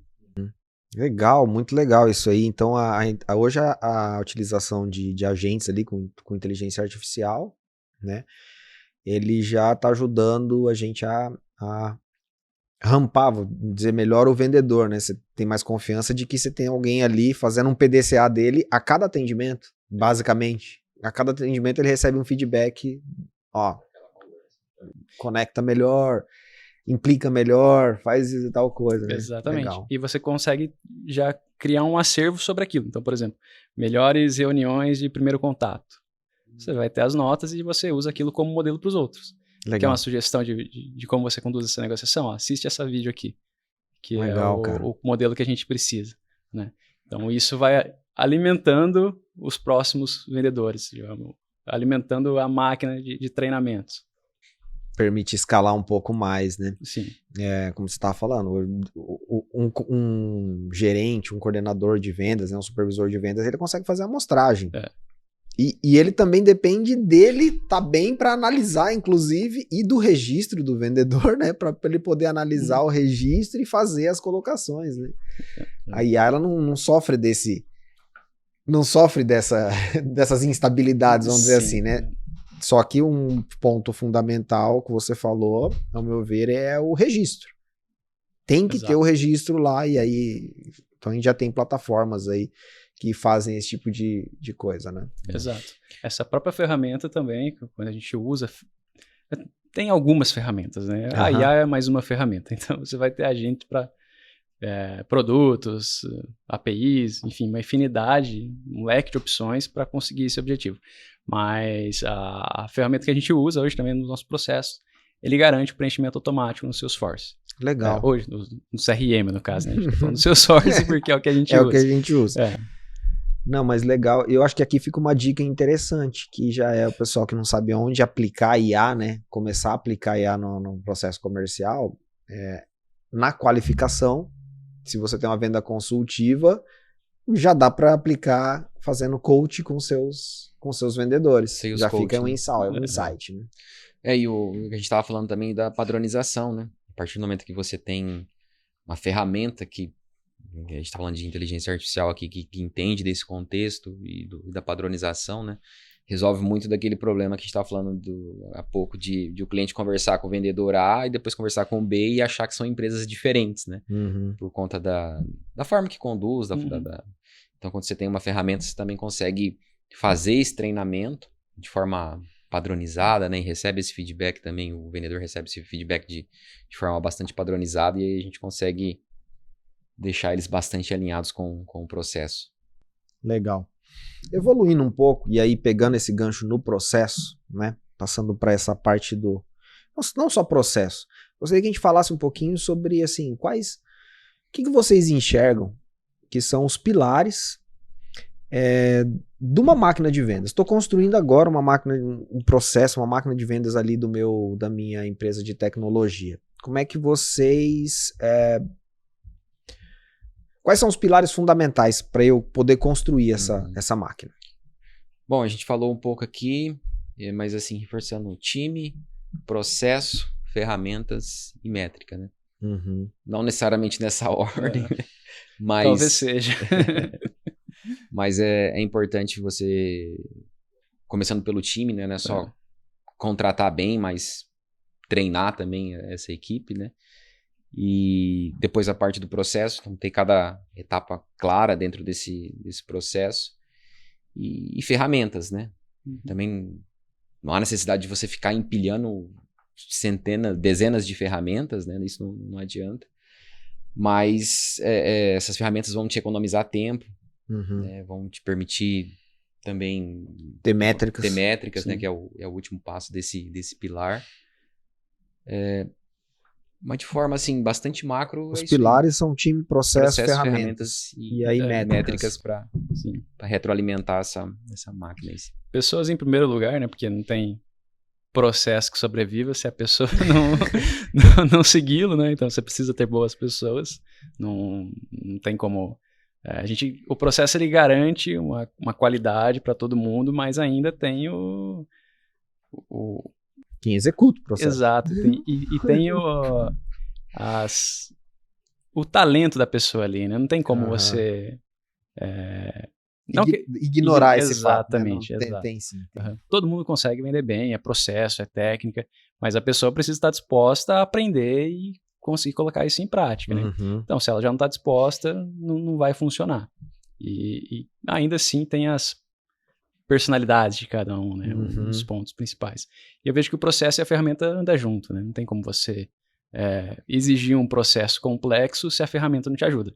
Speaker 1: Legal, muito legal isso aí. Então, hoje a utilização de agentes ali com inteligência artificial, né? Ele já está ajudando a gente a rampar, vou dizer melhor, o vendedor, né? Você tem mais confiança de que você tem alguém ali fazendo um PDCA dele a cada atendimento, basicamente. A cada atendimento ele recebe um feedback, ó, conecta melhor, implica melhor, faz tal coisa, né?
Speaker 2: Exatamente.
Speaker 1: Legal.
Speaker 2: E você consegue já criar um acervo sobre aquilo. Então, por exemplo, melhores reuniões de primeiro contato. Você vai ter as notas e você usa aquilo como modelo para os outros.
Speaker 1: Legal.
Speaker 2: Que é uma sugestão de como você conduz essa negociação. Ó, assiste essa vídeo aqui, que
Speaker 1: Legal,
Speaker 2: é o modelo que a gente precisa, né? Então, isso vai alimentando os próximos vendedores, digamos, alimentando a máquina de treinamentos.
Speaker 1: Permite escalar um pouco mais, né?
Speaker 2: Sim.
Speaker 1: Como você estava falando, um gerente, um coordenador de vendas, né, um supervisor de vendas, ele consegue fazer a amostragem. E ele também depende dele tá bem para analisar, inclusive, e do registro do vendedor, né? Para ele poder analisar o registro e fazer as colocações, né? A IA, ela não sofre dessas instabilidades, vamos dizer assim, né? Só que um ponto fundamental que você falou, ao meu ver, é o registro. Tem que ter o registro lá, e aí então a gente já tem plataformas aí que fazem esse tipo de coisa, né?
Speaker 2: Exato. Essa própria ferramenta também, quando a gente usa, tem algumas ferramentas, né? A IA é mais uma ferramenta, então você vai ter agente para produtos, APIs, enfim, uma infinidade, um leque de opções para conseguir esse objetivo. Mas a ferramenta que a gente usa hoje também no nosso processo, ele garante o preenchimento automático no Salesforce.
Speaker 1: Legal.
Speaker 2: Hoje, no CRM, no caso, né? A gente tá falando do Salesforce porque é o que a gente usa.
Speaker 1: É o que a gente usa. Não, mas legal. Eu acho que aqui fica uma dica interessante, que já é o pessoal que não sabe onde aplicar IA, né? Começar a aplicar IA no processo comercial, na qualificação. Se você tem uma venda consultiva, já dá para aplicar fazendo coach com seus vendedores. Já coach, fica um insight, né?
Speaker 3: E o que a gente estava falando também da padronização, né? A partir do momento que você tem uma ferramenta que a gente está falando de inteligência artificial aqui, que entende desse contexto e da padronização, né? Resolve muito daquele problema que a gente estava falando há pouco de o cliente conversar com o vendedor A e depois conversar com o B e achar que são empresas diferentes, né? Por conta da forma que conduz, Então, quando você tem uma ferramenta, você também consegue fazer esse treinamento de forma padronizada, né? E recebe esse feedback também, o vendedor recebe esse feedback de forma bastante padronizada e aí a gente consegue deixar eles bastante alinhados com o processo.
Speaker 1: Legal. Evoluindo um pouco, e aí pegando esse gancho no processo, né? Passando para essa parte do... Não só processo. Gostaria que a gente falasse um pouquinho sobre, assim, o que vocês enxergam que são os pilares de uma máquina de vendas. Estou construindo agora um processo, uma máquina de vendas ali da minha empresa de tecnologia. Como é que vocês... Quais são os pilares fundamentais para eu poder construir essa máquina?
Speaker 3: Bom, a gente falou um pouco aqui, mas assim, reforçando o time, processo, ferramentas e métrica, né? Não necessariamente nessa ordem, mas...
Speaker 2: Talvez seja.
Speaker 3: Mas é importante você, começando pelo time, né? Não é só contratar bem, mas treinar também essa equipe, né? E depois a parte do processo, então ter cada etapa clara dentro desse processo e ferramentas, né? Também não há necessidade de você ficar empilhando dezenas de ferramentas, né? Isso não adianta. Mas essas ferramentas vão te economizar tempo, né? Vão te permitir também
Speaker 1: ter métricas,
Speaker 3: né? Que é o último passo desse pilar. Mas de forma, assim, bastante macro...
Speaker 1: Os pilares são time, processo, ferramentas
Speaker 3: e aí métricas para retroalimentar essa máquina.
Speaker 2: Pessoas em primeiro lugar, né? Porque não tem processo que sobreviva se a pessoa não segui-lo, né? Então você precisa ter boas pessoas, não tem como... o processo ele garante uma qualidade para todo mundo, mas ainda tem
Speaker 1: quem executa o processo.
Speaker 2: Exato, tem o talento da pessoa ali, né? Não tem como você...
Speaker 1: ignorar esse fato.
Speaker 2: Exatamente,
Speaker 1: né?
Speaker 2: exato.
Speaker 1: Tem sim.
Speaker 2: Todo mundo consegue vender bem, é processo, é técnica, mas a pessoa precisa estar disposta a aprender e conseguir colocar isso em prática, né? Então, se ela já não está disposta, não vai funcionar. E ainda assim tem as personalidades de cada um, né? Os pontos principais. E eu vejo que o processo e a ferramenta andam junto, né? Não tem como você exigir um processo complexo se a ferramenta não te ajuda.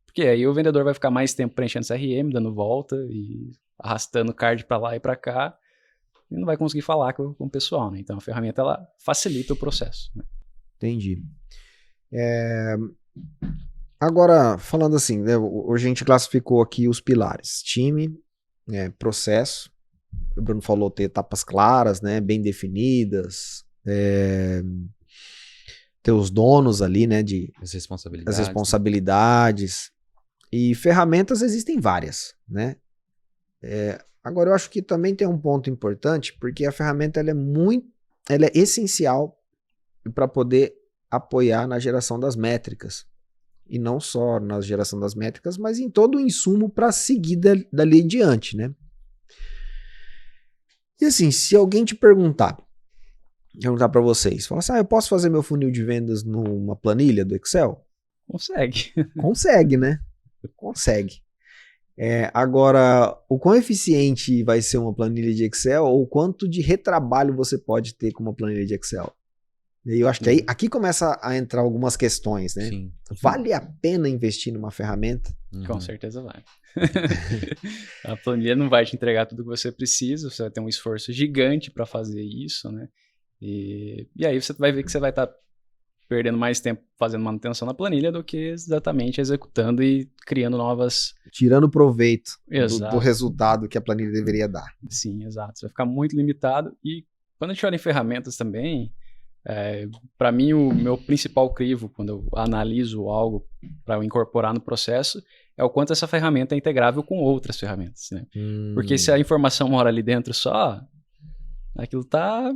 Speaker 2: Porque aí o vendedor vai ficar mais tempo preenchendo CRM, dando volta e arrastando card para lá e para cá, e não vai conseguir falar com o pessoal, né? Então a ferramenta ela facilita o processo, né?
Speaker 1: Entendi. Agora, falando assim, né, hoje a gente classificou aqui os pilares: time, processo. O Bruno falou ter etapas claras, né, bem definidas, ter os donos ali, né,
Speaker 3: as
Speaker 1: responsabilidades. E ferramentas existem várias, né? Agora eu acho que também tem um ponto importante, porque a ferramenta ela é essencial para poder apoiar na geração das métricas. E não só na geração das métricas, mas em todo o insumo para seguir dali em diante, né? E assim, se alguém te perguntar para vocês, falar assim, eu posso fazer meu funil de vendas numa planilha do Excel?
Speaker 2: Consegue.
Speaker 1: Consegue, né? Consegue. Agora, o quão eficiente vai ser uma planilha de Excel ou quanto de retrabalho você pode ter com uma planilha de Excel? E eu acho que aqui começa a entrar algumas questões, né?
Speaker 3: Sim.
Speaker 1: Vale a pena investir numa ferramenta?
Speaker 2: Com certeza vai. A planilha não vai te entregar tudo que você precisa, você vai ter um esforço gigante para fazer isso, né? E aí você vai ver que você vai estar perdendo mais tempo fazendo manutenção na planilha do que exatamente executando e criando novas...
Speaker 1: Tirando proveito do
Speaker 2: Exato.
Speaker 1: resultado que a planilha deveria dar.
Speaker 2: Sim, exato. Você vai ficar muito limitado. E quando a gente olha em ferramentas também, para mim o meu principal crivo, quando eu analiso algo para eu incorporar no processo, é o quanto essa ferramenta é integrável com outras ferramentas, né? Porque se a informação mora ali dentro só, aquilo tá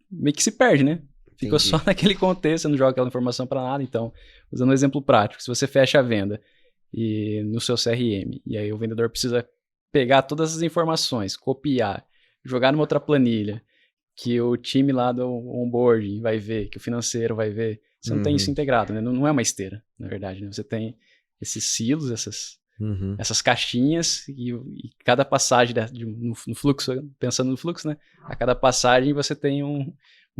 Speaker 2: meio que se perde, né? Ficou só naquele contexto, você não joga aquela informação para nada. Então, usando um exemplo prático, se você fecha a venda no seu CRM, e aí o vendedor precisa pegar todas as informações, copiar, jogar numa outra planilha, que o time lá do onboarding vai ver, que o financeiro vai ver, você não tem isso integrado, né? Não é uma esteira, na verdade, né? Você tem esses silos, essas caixinhas, e cada passagem no fluxo, pensando no fluxo, né? A cada passagem você tem um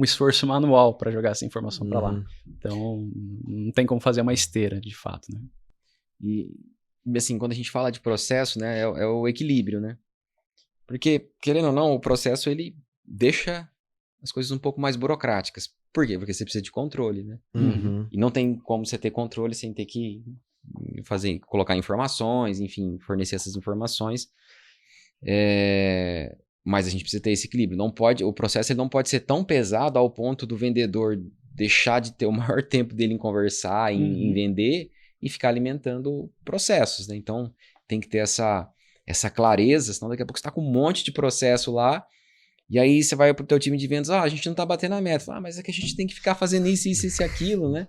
Speaker 2: esforço manual para jogar essa informação para lá. Então, não tem como fazer uma esteira, de fato, né?
Speaker 3: E, assim, quando a gente fala de processo, né, é o equilíbrio, né? Porque, querendo ou não, o processo, ele deixa as coisas um pouco mais burocráticas. Por quê? Porque você precisa de controle, né? E não tem como você ter controle sem ter que colocar informações, enfim, fornecer essas informações. Mas a gente precisa ter esse equilíbrio. O processo ele não pode ser tão pesado ao ponto do vendedor deixar de ter o maior tempo dele em conversar, em vender, e ficar alimentando processos, né? Então, tem que ter essa clareza, senão daqui a pouco você está com um monte de processo lá, e aí você vai para o teu time de vendas, a gente não está batendo a meta. Mas é que a gente tem que ficar fazendo isso e aquilo, né?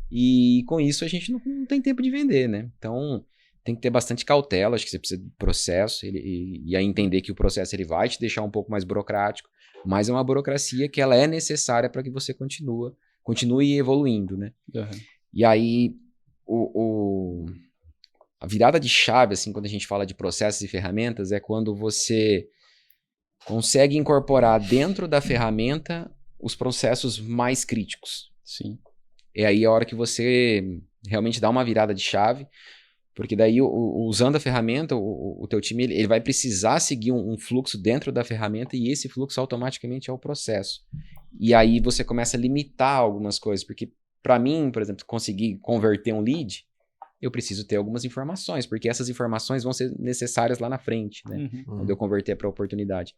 Speaker 3: E com isso a gente não tem tempo de vender, né? Então, tem que ter bastante cautela, acho que você precisa de processo, e aí entender que o processo ele vai te deixar um pouco mais burocrático, mas é uma burocracia que ela é necessária para que você continue evoluindo, né? E aí, a virada de chave, assim, quando a gente fala de processos e ferramentas, é quando você consegue incorporar dentro da ferramenta os processos mais críticos.
Speaker 2: Sim.
Speaker 3: É aí a hora que você realmente dá uma virada de chave, porque daí, usando a ferramenta, o teu time ele vai precisar seguir um fluxo dentro da ferramenta, e esse fluxo automaticamente é o processo. E aí você começa a limitar algumas coisas, porque para mim, por exemplo, conseguir converter um lead, eu preciso ter algumas informações, porque essas informações vão ser necessárias lá na frente, né? Quando eu converter para a oportunidade.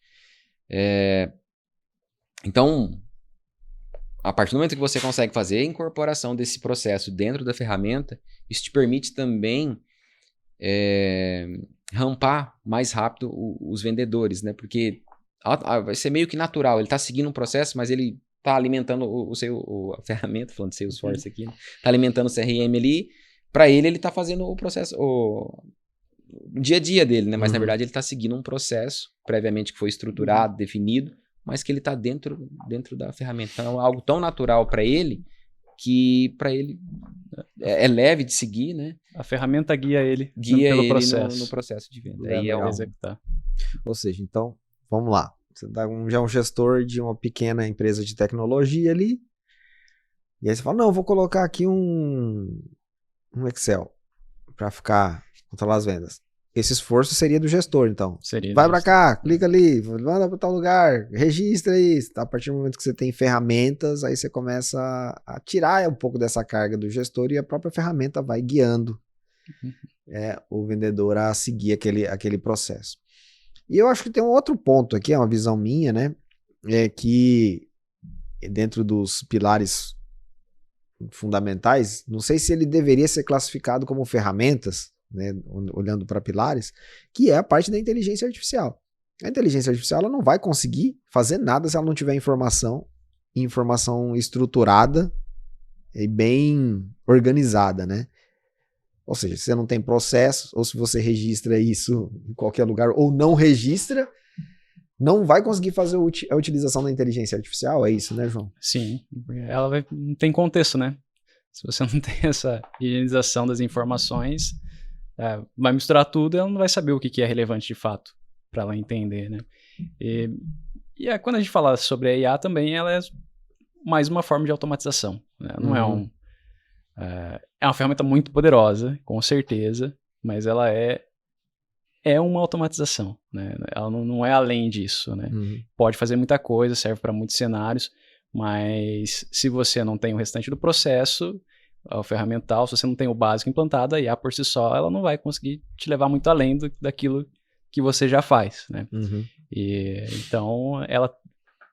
Speaker 3: Então, a partir do momento que você consegue fazer a incorporação desse processo dentro da ferramenta, isso te permite também rampar mais rápido os vendedores, né? Porque vai ser meio que natural. Ele está seguindo um processo, mas ele está alimentando a ferramenta, falando de Salesforce aqui, né? Está alimentando o CRM ali. Para ele está fazendo o processo, o dia a dia dele, né? Mas na verdade ele está seguindo um processo previamente que foi estruturado, definido, mas que ele está dentro da ferramenta. Então é algo tão natural para ele que para ele é leve de seguir, né?
Speaker 2: A ferramenta guia ele
Speaker 3: pelo
Speaker 2: ele
Speaker 3: processo. No processo de venda. Aí é
Speaker 2: executar.
Speaker 1: Ou seja, então, vamos lá. Você já é um gestor de uma pequena empresa de tecnologia ali, e aí você fala, não, eu vou colocar aqui um Excel para controlar as vendas. Esse esforço seria do gestor, então. Vai para cá, clica ali, manda para tal lugar, registra isso. A partir do momento que você tem ferramentas, aí você começa a tirar um pouco dessa carga do gestor e a própria ferramenta vai guiando o vendedor a seguir aquele processo. E eu acho que tem um outro ponto aqui, é uma visão minha, né? É que dentro dos pilares fundamentais, não sei se ele deveria ser classificado como ferramentas, né, olhando para pilares, que é a parte da inteligência artificial. A inteligência artificial ela não vai conseguir fazer nada se ela não tiver informação estruturada e bem organizada, né? Ou seja, se você não tem processo, ou se você registra isso em qualquer lugar, ou não registra, não vai conseguir fazer a utilização da inteligência artificial, é isso, né, João?
Speaker 2: Sim, ela não tem contexto, né? Se você não tem essa higienização das informações, vai misturar tudo e ela não vai saber o que é relevante de fato para ela entender, né? E quando a gente fala sobre a IA também, ela é mais uma forma de automatização, né? Não é uma ferramenta muito poderosa, com certeza, mas ela é uma automatização, né? Ela não é além disso, né? Pode fazer muita coisa, serve para muitos cenários, mas se você não tem o restante do processo, o ferramental, se você não tem o básico implantado, a IA por si só, ela não vai conseguir te levar muito além daquilo que você já faz, né? E, então, ela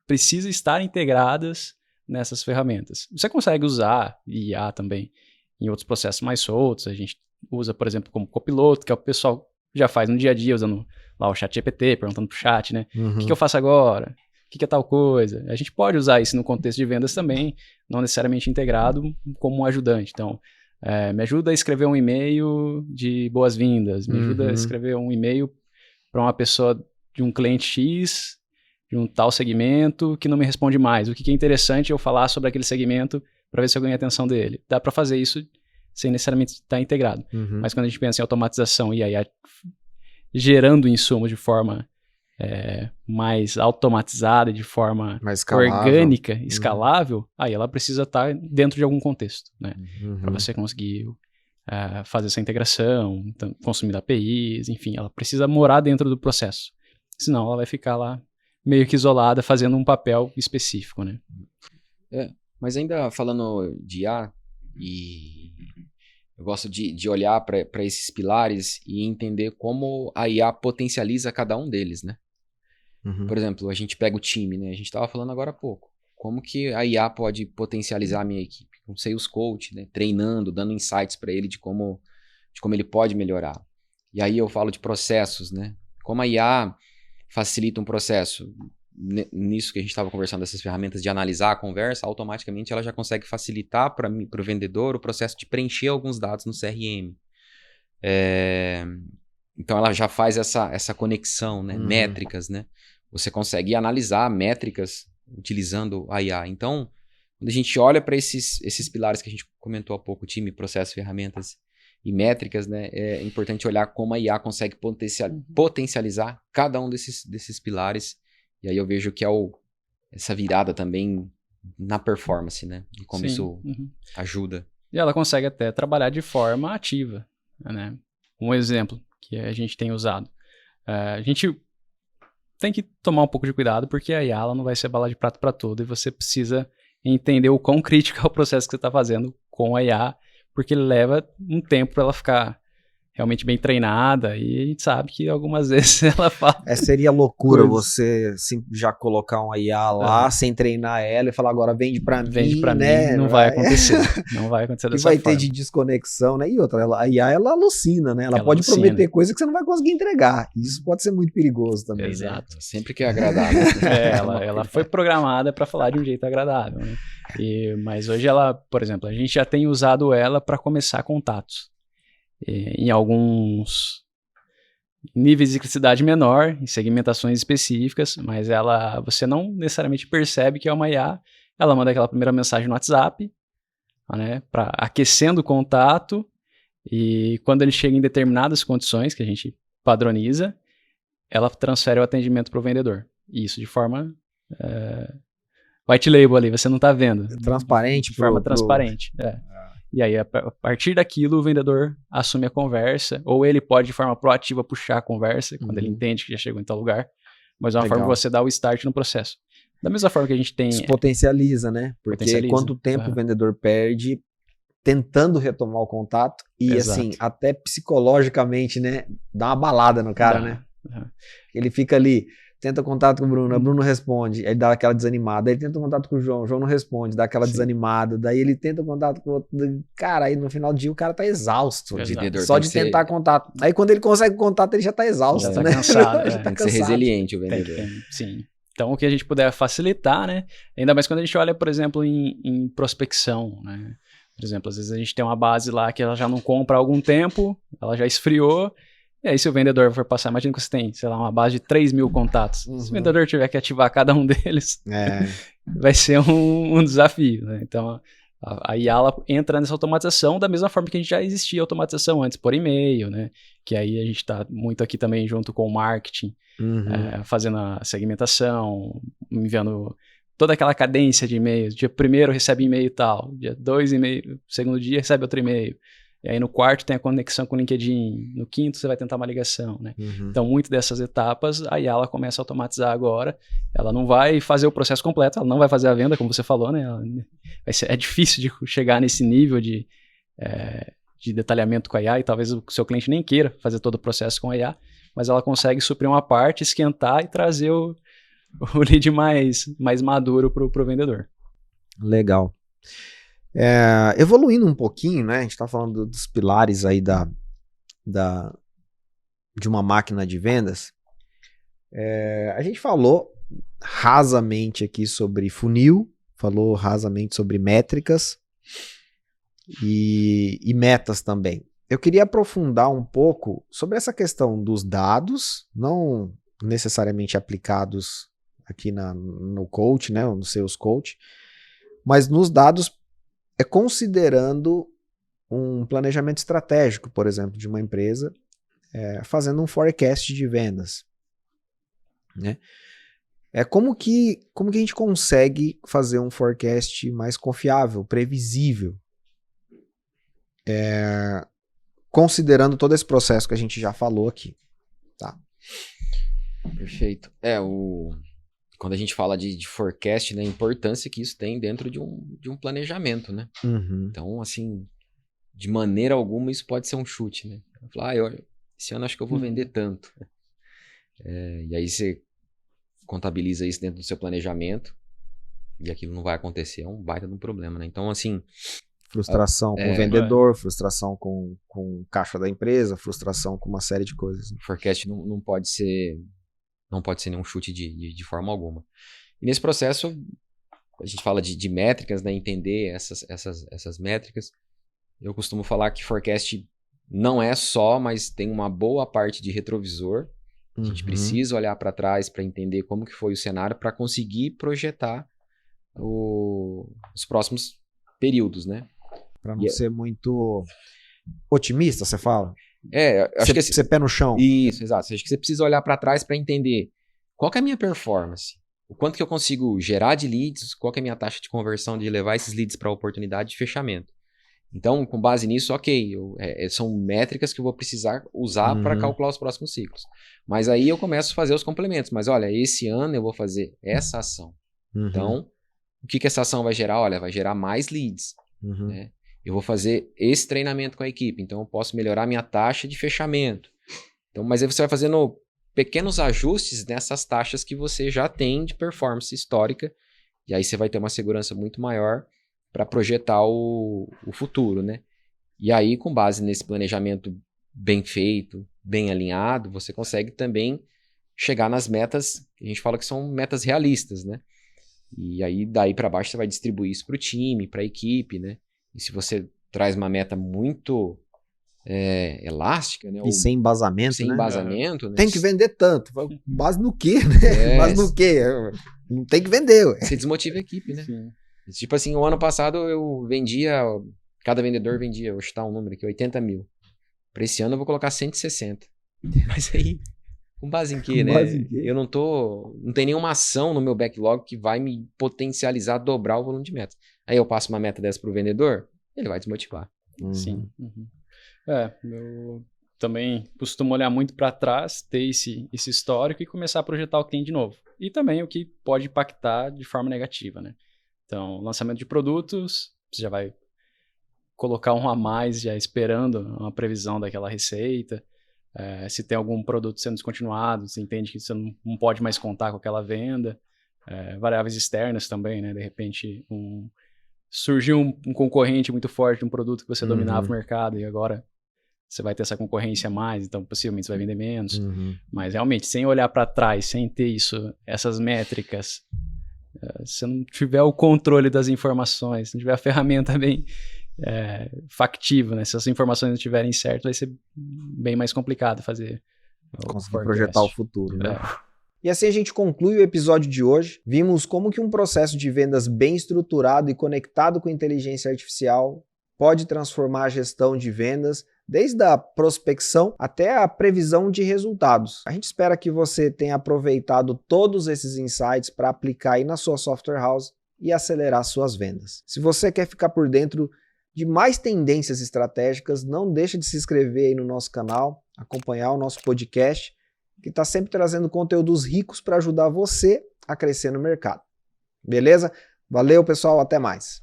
Speaker 2: precisa estar integradas nessas ferramentas. Você consegue usar IA também em outros processos mais soltos. A gente usa, por exemplo, como copiloto, que é o pessoal já faz no dia a dia, usando lá o ChatGPT, perguntando pro chat, né? O que eu faço agora? O que é tal coisa? A gente pode usar isso no contexto de vendas também, não necessariamente integrado como um ajudante. Então, me ajuda a escrever um e-mail de boas-vindas, me ajuda a escrever um e-mail para uma pessoa de um cliente X, de um tal segmento, que não me responde mais. O que é interessante eu falar sobre aquele segmento para ver se eu ganho a atenção dele. Dá para fazer isso sem necessariamente estar integrado. Mas quando a gente pensa em automatização e aí gerando insumos de forma mais automatizada, de forma
Speaker 1: mais
Speaker 2: orgânica, escalável, aí ela precisa estar dentro de algum contexto, né? Para você conseguir fazer essa integração, então, consumir APIs, enfim, ela precisa morar dentro do processo. Senão ela vai ficar lá meio que isolada, fazendo um papel específico, né?
Speaker 3: Mas ainda falando de IA, e eu gosto de olhar para esses pilares e entender como a IA potencializa cada um deles, né? Por exemplo, a gente pega o time, né? A gente estava falando agora há pouco. Como que a IA pode potencializar a minha equipe? Com Sales Coach, né? Treinando, dando insights para ele de como ele pode melhorar. E aí eu falo de processos, né? Como a IA facilita um processo. Nisso que a gente estava conversando, dessas ferramentas de analisar a conversa, automaticamente ela já consegue facilitar para o vendedor o processo de preencher alguns dados no CRM. Então ela já faz essa conexão, né? Métricas, né? Você consegue analisar métricas utilizando a IA. Então, quando a gente olha para esses pilares que a gente comentou há pouco, time, processo, ferramentas e métricas, né? É importante olhar como a IA consegue potencializar cada um desses pilares. E aí eu vejo que essa virada também na performance, né? E como isso ajuda.
Speaker 2: E ela consegue até trabalhar de forma ativa, né? Um exemplo que a gente tem usado. A gente tem que tomar um pouco de cuidado, porque a IA ela não vai ser bala de prata para todo, e você precisa entender o quão crítico é o processo que você está fazendo com a IA, porque leva um tempo para ela ficar realmente bem treinada, e a gente sabe que algumas vezes ela fala...
Speaker 1: Seria loucura
Speaker 2: coisas.
Speaker 1: você já colocar uma IA lá, sem treinar ela, e falar agora vende pra mim, né?
Speaker 2: Não vai acontecer. Não vai acontecer
Speaker 1: que
Speaker 2: dessa
Speaker 1: vai
Speaker 2: forma.
Speaker 1: ter de desconexão, né? E outra, a IA, ela alucina, né? Ela
Speaker 2: Ela
Speaker 1: pode
Speaker 2: alucina.
Speaker 1: prometer coisas que você não vai conseguir entregar. Isso pode ser muito perigoso também, né?
Speaker 2: Exato.
Speaker 3: Sempre quer agradar, né?
Speaker 2: Ela foi programada para falar de um jeito agradável, né? Mas hoje ela, por exemplo, a gente já tem usado ela para começar contatos. Em alguns níveis de criticidade menor, em segmentações específicas, mas você não necessariamente percebe que é uma IA. Ela manda aquela primeira mensagem no WhatsApp, né, aquecendo o contato, e quando ele chega em determinadas condições, que a gente padroniza, ela transfere o atendimento para o vendedor. E isso de forma white label ali, você não está vendo.
Speaker 1: Transparente.
Speaker 2: De forma transparente. E aí, a partir daquilo, o vendedor assume a conversa, ou ele pode, de forma proativa, puxar a conversa, quando ele entende que já chegou em tal lugar, mas é uma forma de você dar o start no processo. Da mesma forma que a gente tem...
Speaker 1: Isso potencializa, né? Porque quanto tempo o vendedor perde tentando retomar o contato e, assim, até psicologicamente, né? Dá uma balada no cara, né? Ele fica ali... Tenta contato com o Bruno, o Bruno responde, aí dá aquela desanimada, aí ele tenta contato com o João não responde, dá aquela desanimada, daí ele tenta contato com o outro, cara, aí no final do dia o cara tá exausto, só de tentar contato. Aí quando ele consegue contato, ele já tá exausto,
Speaker 2: já
Speaker 1: né?
Speaker 2: Tá cansado,
Speaker 1: já tá
Speaker 3: tem que ser resiliente o vendedor.
Speaker 2: Sim. Então, o que a gente puder facilitar, né? Ainda mais quando a gente olha, por exemplo, em prospecção, né? Por exemplo, às vezes a gente tem uma base lá que ela já não compra há algum tempo, ela já esfriou. E aí, se o vendedor for passar, imagina que você tem, sei lá, uma base de 3.000 contatos. Se o vendedor tiver que ativar cada um deles, vai ser um desafio, né? Então, a IA entra nessa automatização da mesma forma que a gente já existia automatização antes, por e-mail, né? Que aí a gente está muito aqui também junto com o marketing, fazendo a segmentação, enviando toda aquela cadência de e-mails. Dia 1º recebe e-mail tal, dia 2 e-mail, segundo dia recebe outro e-mail. E aí no 4º tem a conexão com o LinkedIn, no 5º você vai tentar uma ligação, né? Então, muito dessas etapas, a IA ela começa a automatizar agora. Ela não vai fazer o processo completo, ela não vai fazer a venda, como você falou, né? É difícil de chegar nesse nível de detalhamento com a IA, e talvez o seu cliente nem queira fazer todo o processo com a IA, mas ela consegue suprir uma parte, esquentar e trazer o lead mais maduro para o vendedor.
Speaker 1: Legal. Evoluindo um pouquinho, né? A gente está falando dos pilares aí de uma máquina de vendas. A gente falou rasamente aqui sobre funil, falou rasamente sobre métricas e metas também. Eu queria aprofundar um pouco sobre essa questão dos dados, não necessariamente aplicados aqui no coach, né? No Sales Coach, mas nos dados considerando um planejamento estratégico, por exemplo, de uma empresa, fazendo um forecast de vendas, né? Como que a gente consegue fazer um forecast mais confiável, previsível, considerando todo esse processo que a gente já falou aqui, tá?
Speaker 3: Perfeito. Quando a gente fala de forecast, né, a importância que isso tem dentro de um planejamento, né? Então, assim, de maneira alguma isso pode ser um chute, né? Falar, esse ano acho que eu vou vender tanto. E aí você contabiliza isso dentro do seu planejamento e aquilo não vai acontecer, é um baita de um problema, né? Então, assim...
Speaker 1: Frustração com o vendedor, frustração com o caixa da empresa, frustração com uma série de coisas.
Speaker 3: Forecast não pode ser nenhum chute de forma alguma. E nesse processo, a gente fala de métricas, né? Entender essas métricas. Eu costumo falar que forecast não é só, mas tem uma boa parte de retrovisor. A gente precisa olhar para trás para entender como que foi o cenário para conseguir projetar os próximos períodos, né?
Speaker 1: Para não ser muito otimista, você fala?
Speaker 3: Acho que
Speaker 1: ser pé no chão.
Speaker 3: Isso, exato. Acho que você precisa olhar para trás para entender qual que é a minha performance, o quanto que eu consigo gerar de leads, qual que é a minha taxa de conversão de levar esses leads para a oportunidade de fechamento. Então, com base nisso, são métricas que eu vou precisar usar para calcular os próximos ciclos. Mas aí eu começo a fazer os complementos. Mas olha, esse ano eu vou fazer essa ação. Então, o que essa ação vai gerar? Olha, vai gerar mais leads. Né? eu vou fazer esse treinamento com a equipe, então eu posso melhorar minha taxa de fechamento. Então, mas aí você vai fazendo pequenos ajustes nessas taxas que você já tem de performance histórica, e aí você vai ter uma segurança muito maior para projetar o futuro, né? E aí, com base nesse planejamento bem feito, bem alinhado, você consegue também chegar nas metas, a gente fala que são metas realistas, né? E aí, daí para baixo, você vai distribuir isso para o time, para a equipe, né? E se você traz uma meta muito elástica, né?
Speaker 1: E sem embasamento,
Speaker 3: sem
Speaker 1: né?
Speaker 3: embasamento, né?
Speaker 1: Tem que vender tanto. Base no quê, né? Base no quê? Não tem que vender, ué.
Speaker 3: Você desmotiva a equipe, né?
Speaker 2: Sim.
Speaker 3: Tipo assim, o ano passado eu vendia, cada vendedor vendia, vou chutar um número aqui, 80 mil. Para esse ano eu vou colocar 160. Mas aí, com base em quê,
Speaker 1: Com
Speaker 3: né?
Speaker 1: base em quê?
Speaker 3: Eu não tem nenhuma ação no meu backlog que vai me potencializar, dobrar o volume de metas. Aí eu passo uma meta dessa pro vendedor, ele vai desmotivar.
Speaker 2: Sim. Uhum. Eu também costumo olhar muito para trás, ter esse histórico e começar a projetar o que tem de novo. E também o que pode impactar de forma negativa, né? Então, lançamento de produtos, você já vai colocar um a mais, já esperando uma previsão daquela receita. Se tem algum produto sendo descontinuado, você entende que você não pode mais contar com aquela venda. Variáveis externas também, né? De repente, surgiu um concorrente muito forte de um produto que você dominava o mercado e agora você vai ter essa concorrência a mais, então possivelmente você vai vender menos. Mas realmente, sem olhar para trás, sem ter essas métricas, se não tiver o controle das informações, se não tiver a ferramenta bem factível, né? Se as informações não estiverem certas, vai ser bem mais complicado fazer
Speaker 1: conseguir projetar o futuro, né? E assim a gente conclui o episódio de hoje. Vimos como que um processo de vendas bem estruturado e conectado com inteligência artificial pode transformar a gestão de vendas, desde a prospecção até a previsão de resultados. A gente espera que você tenha aproveitado todos esses insights para aplicar aí na sua software house e acelerar suas vendas. Se você quer ficar por dentro de mais tendências estratégicas, não deixe de se inscrever aí no nosso canal, acompanhar o nosso podcast, que está sempre trazendo conteúdos ricos para ajudar você a crescer no mercado. Beleza? Valeu, pessoal, até mais.